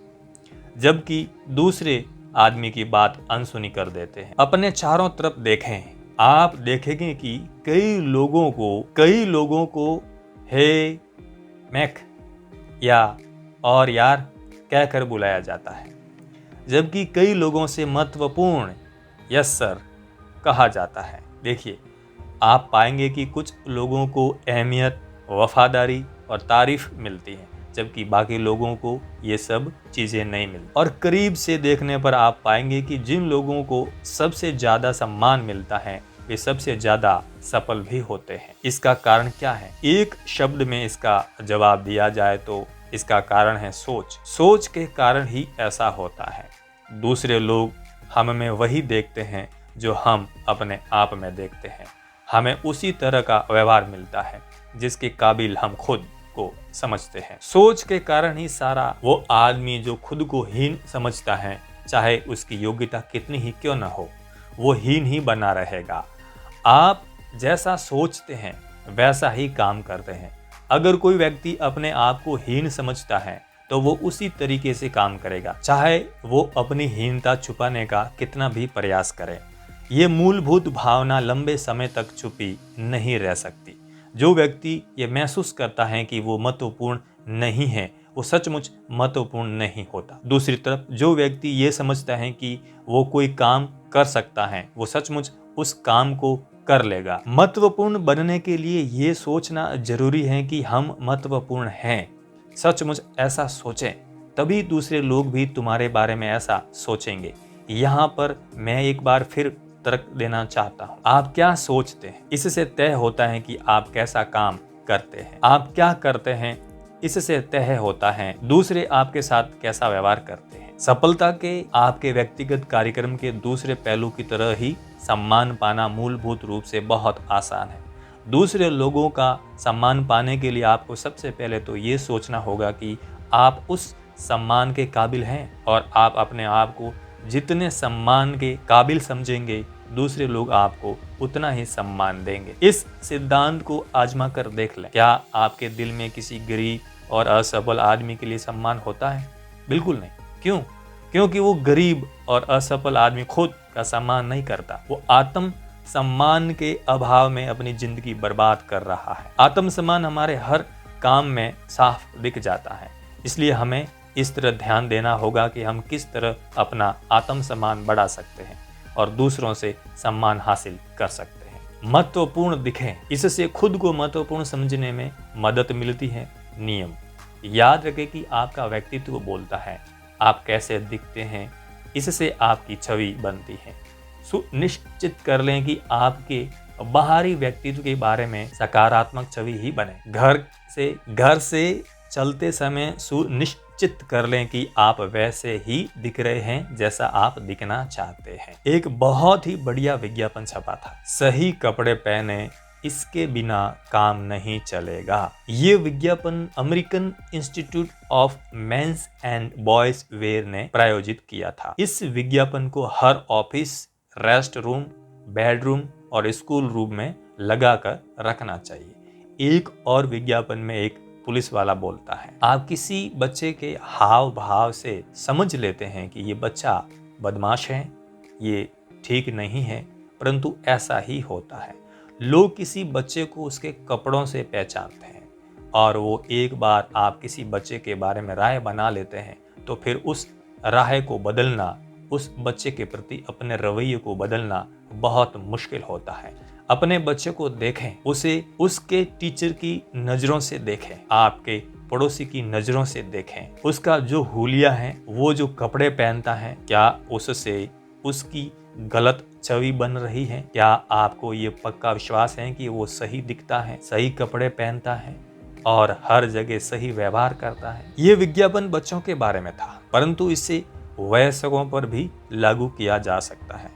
A: जबकि दूसरे आदमी की बात अनसुनी कर देते हैं? अपने चारों तरफ देखें, आप देखेंगे कि कई लोगों को हे, मैक या और यार कहकर बुलाया जाता है, जबकि कई लोगों से महत्वपूर्ण यस सर कहा जाता है। देखिए, आप पाएंगे कि कुछ लोगों को अहमियत, वफादारी और तारीफ मिलती है, जबकि बाकी लोगों को ये सब चीज़ें नहीं मिलती। और करीब से देखने पर आप पाएंगे कि जिन लोगों को सबसे ज़्यादा सम्मान मिलता है वे सबसे ज़्यादा सफल भी होते हैं। इसका कारण क्या है? एक शब्द में इसका जवाब दिया जाए तो इसका कारण है सोच। सोच के कारण ही ऐसा होता है। दूसरे लोग हम में वही देखते हैं जो हम अपने आप में देखते हैं। हमें उसी तरह का व्यवहार मिलता है जिसके काबिल हम खुद को समझते हैं। सोच के कारण ही सारा वो आदमी जो खुद को हीन समझता है, चाहे उसकी योग्यता कितनी ही क्यों न हो, वो हीन ही बना रहेगा। आप जैसा सोचते हैं वैसा ही काम करते हैं। अगर कोई व्यक्ति अपने आप को हीन समझता है तो वो उसी तरीके से काम करेगा, चाहे वो अपनी हीनता छुपाने का कितना भी प्रयास करे। ये मूलभूत भावना लंबे समय तक छुपी नहीं रह सकती। जो व्यक्ति ये महसूस करता है कि वो महत्वपूर्ण नहीं है, वो सचमुच महत्वपूर्ण नहीं होता। दूसरी तरफ जो व्यक्ति ये समझता है कि वो कोई काम कर सकता है, वो सचमुच उस काम को कर लेगा। महत्वपूर्ण बनने के लिए ये सोचना जरूरी है कि हम महत्वपूर्ण हैं। सचमुच ऐसा सोचें, तभी दूसरे लोग भी तुम्हारे बारे में ऐसा सोचेंगे। यहाँ पर मैं एक बार फिर तर्क देना चाहता हूँ। आप क्या सोचते हैं, इससे तय होता है कि आप कैसा काम करते हैं। आप क्या करते हैं, इससे तय होता है दूसरे आपके साथ कैसा व्यवहार करते हैं। सफलता के आपके व्यक्तिगत कार्यक्रम के दूसरे पहलू की तरह ही सम्मान पाना मूलभूत रूप से बहुत आसान है। दूसरे लोगों का सम्मान पाने के लिए आपको सबसे पहले तो ये सोचना होगा कि आप उस सम्मान के काबिल हैं, और आप अपने आप को जितने सम्मान के काबिल समझेंगे, दूसरे लोग आपको उतना ही सम्मान देंगे। इस सिद्धांत को आजमा कर देख लें। क्या आपके दिल में किसी गरीब और असफल आदमी के लिए सम्मान होता है? बिल्कुल नहीं। क्यों? क्योंकि वो गरीब और असफल आदमी खुद का सम्मान नहीं करता। वो आत्म सम्मान के अभाव में अपनी जिंदगी बर्बाद कर रहा है। आत्म सम्मान हमारे हर काम में साफ दिख जाता है। इसलिए हमें इस तरह ध्यान देना होगा कि हम किस तरह अपना आत्म सम्मान बढ़ा सकते हैं और दूसरों से सम्मान हासिल कर सकते हैं। महत्वपूर्ण दिखें, इससे खुद को महत्वपूर्ण समझने में मदद मिलती है। नियम याद रखें कि आपका व्यक्तित्व बोलता है, आप कैसे दिखते हैं इससे आपकी छवि बनती है। सुनिश्चित कर लें कि आपके बाहरी व्यक्तित्व के बारे में सकारात्मक छवि ही बने। घर से चलते समय सुनिश्चित कर लें कि आप वैसे ही दिख रहे हैं जैसा आप दिखना चाहते हैं। एक बहुत ही बढ़िया विज्ञापन छपा था, सही कपड़े पहने, इसके बिना काम नहीं चलेगा। ये विज्ञापन American institute of men's and boys wear ने प्रायोजित किया था। इस विज्ञापन को हर ऑफिस, रेस्ट रूम, बेडरूम और स्कूल रूम में लगाकर रखना चाहिए। एक और विज्ञापन में एक पुलिस वाला बोलता है, आप किसी बच्चे के हाव भाव से समझ लेते हैं कि ये बच्चा बदमाश है, ये ठीक नहीं है, परंतु ऐसा ही होता है। लोग किसी बच्चे को उसके कपड़ों से पहचानते हैं, और वो एक बार आप किसी बच्चे के बारे में राय बना लेते हैं तो फिर उस राय को बदलना, उस बच्चे के प्रति अपने रवैये को बदलना बहुत मुश्किल होता है। अपने बच्चे को देखें, उसे उसके टीचर की नज़रों से देखें, आपके पड़ोसी की नज़रों से देखें। उसका जो हुलिया है, वो जो कपड़े पहनता है, क्या उससे उसकी गलत छवि बन रही है? क्या आपको ये पक्का विश्वास है कि वो सही दिखता है, सही कपड़े पहनता है और हर जगह सही व्यवहार करता है? ये विज्ञापन बच्चों के बारे में था, परंतु इसे वयस्कों पर भी लागू किया जा सकता है।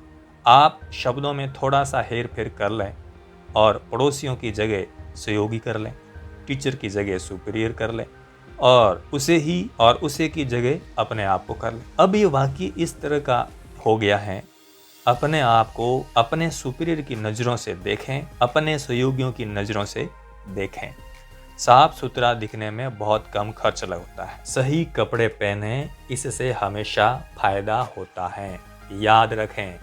A: आप शब्दों में थोड़ा सा हेर फेर कर लें और पड़ोसियों की जगह सहयोगी कर लें, टीचर की जगह सुपीरियर कर लें, और उसे की जगह अपने आप को कर ले। अब ये वाक्य इस तरह का हो गया है, अपने आप को अपने सुपीरियर की नज़रों से देखें, अपने सहयोगियों की नज़रों से देखें। साफ सुथरा दिखने में बहुत कम खर्च लगता है। सही कपड़े पहने, इससे हमेशा फायदा होता है। याद रखें,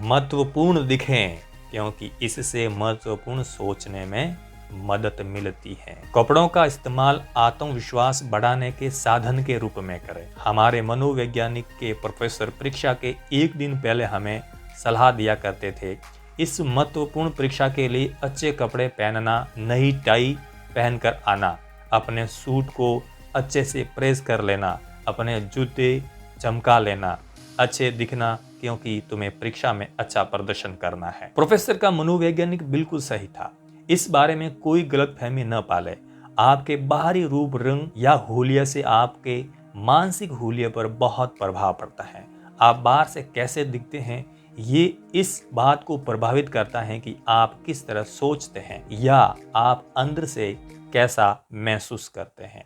A: महत्वपूर्ण दिखें, क्योंकि इससे महत्वपूर्ण सोचने में मदद मिलती है। कपड़ों का इस्तेमाल आत्मविश्वास बढ़ाने के साधन के रूप में करें। हमारे मनोवैज्ञानिक के प्रोफेसर परीक्षा के एक दिन पहले हमें सलाह दिया करते थे, इस महत्वपूर्ण परीक्षा के लिए अच्छे कपड़े पहनना, नई टाई पहनकर आना, अपने सूट को अच्छे से प्रेस कर लेना, अपने जूते चमका लेना, अच्छे दिखना, क्योंकि तुम्हें परीक्षा में अच्छा प्रदर्शन करना है। प्रोफेसर का मनोवैज्ञानिक बिल्कुल सही था। इस बारे में कोई गलतफहमी न पाले। आपके बाहरी रूप, रंग या हुलिया से आपके मानसिक हुलिया पर बहुत प्रभाव पड़ता है। आप बाहर से कैसे दिखते हैं, ये इस बात को प्रभावित करता है कि आप किस तरह सोचते हैं या आप अंदर से कैसा महसूस करते हैं।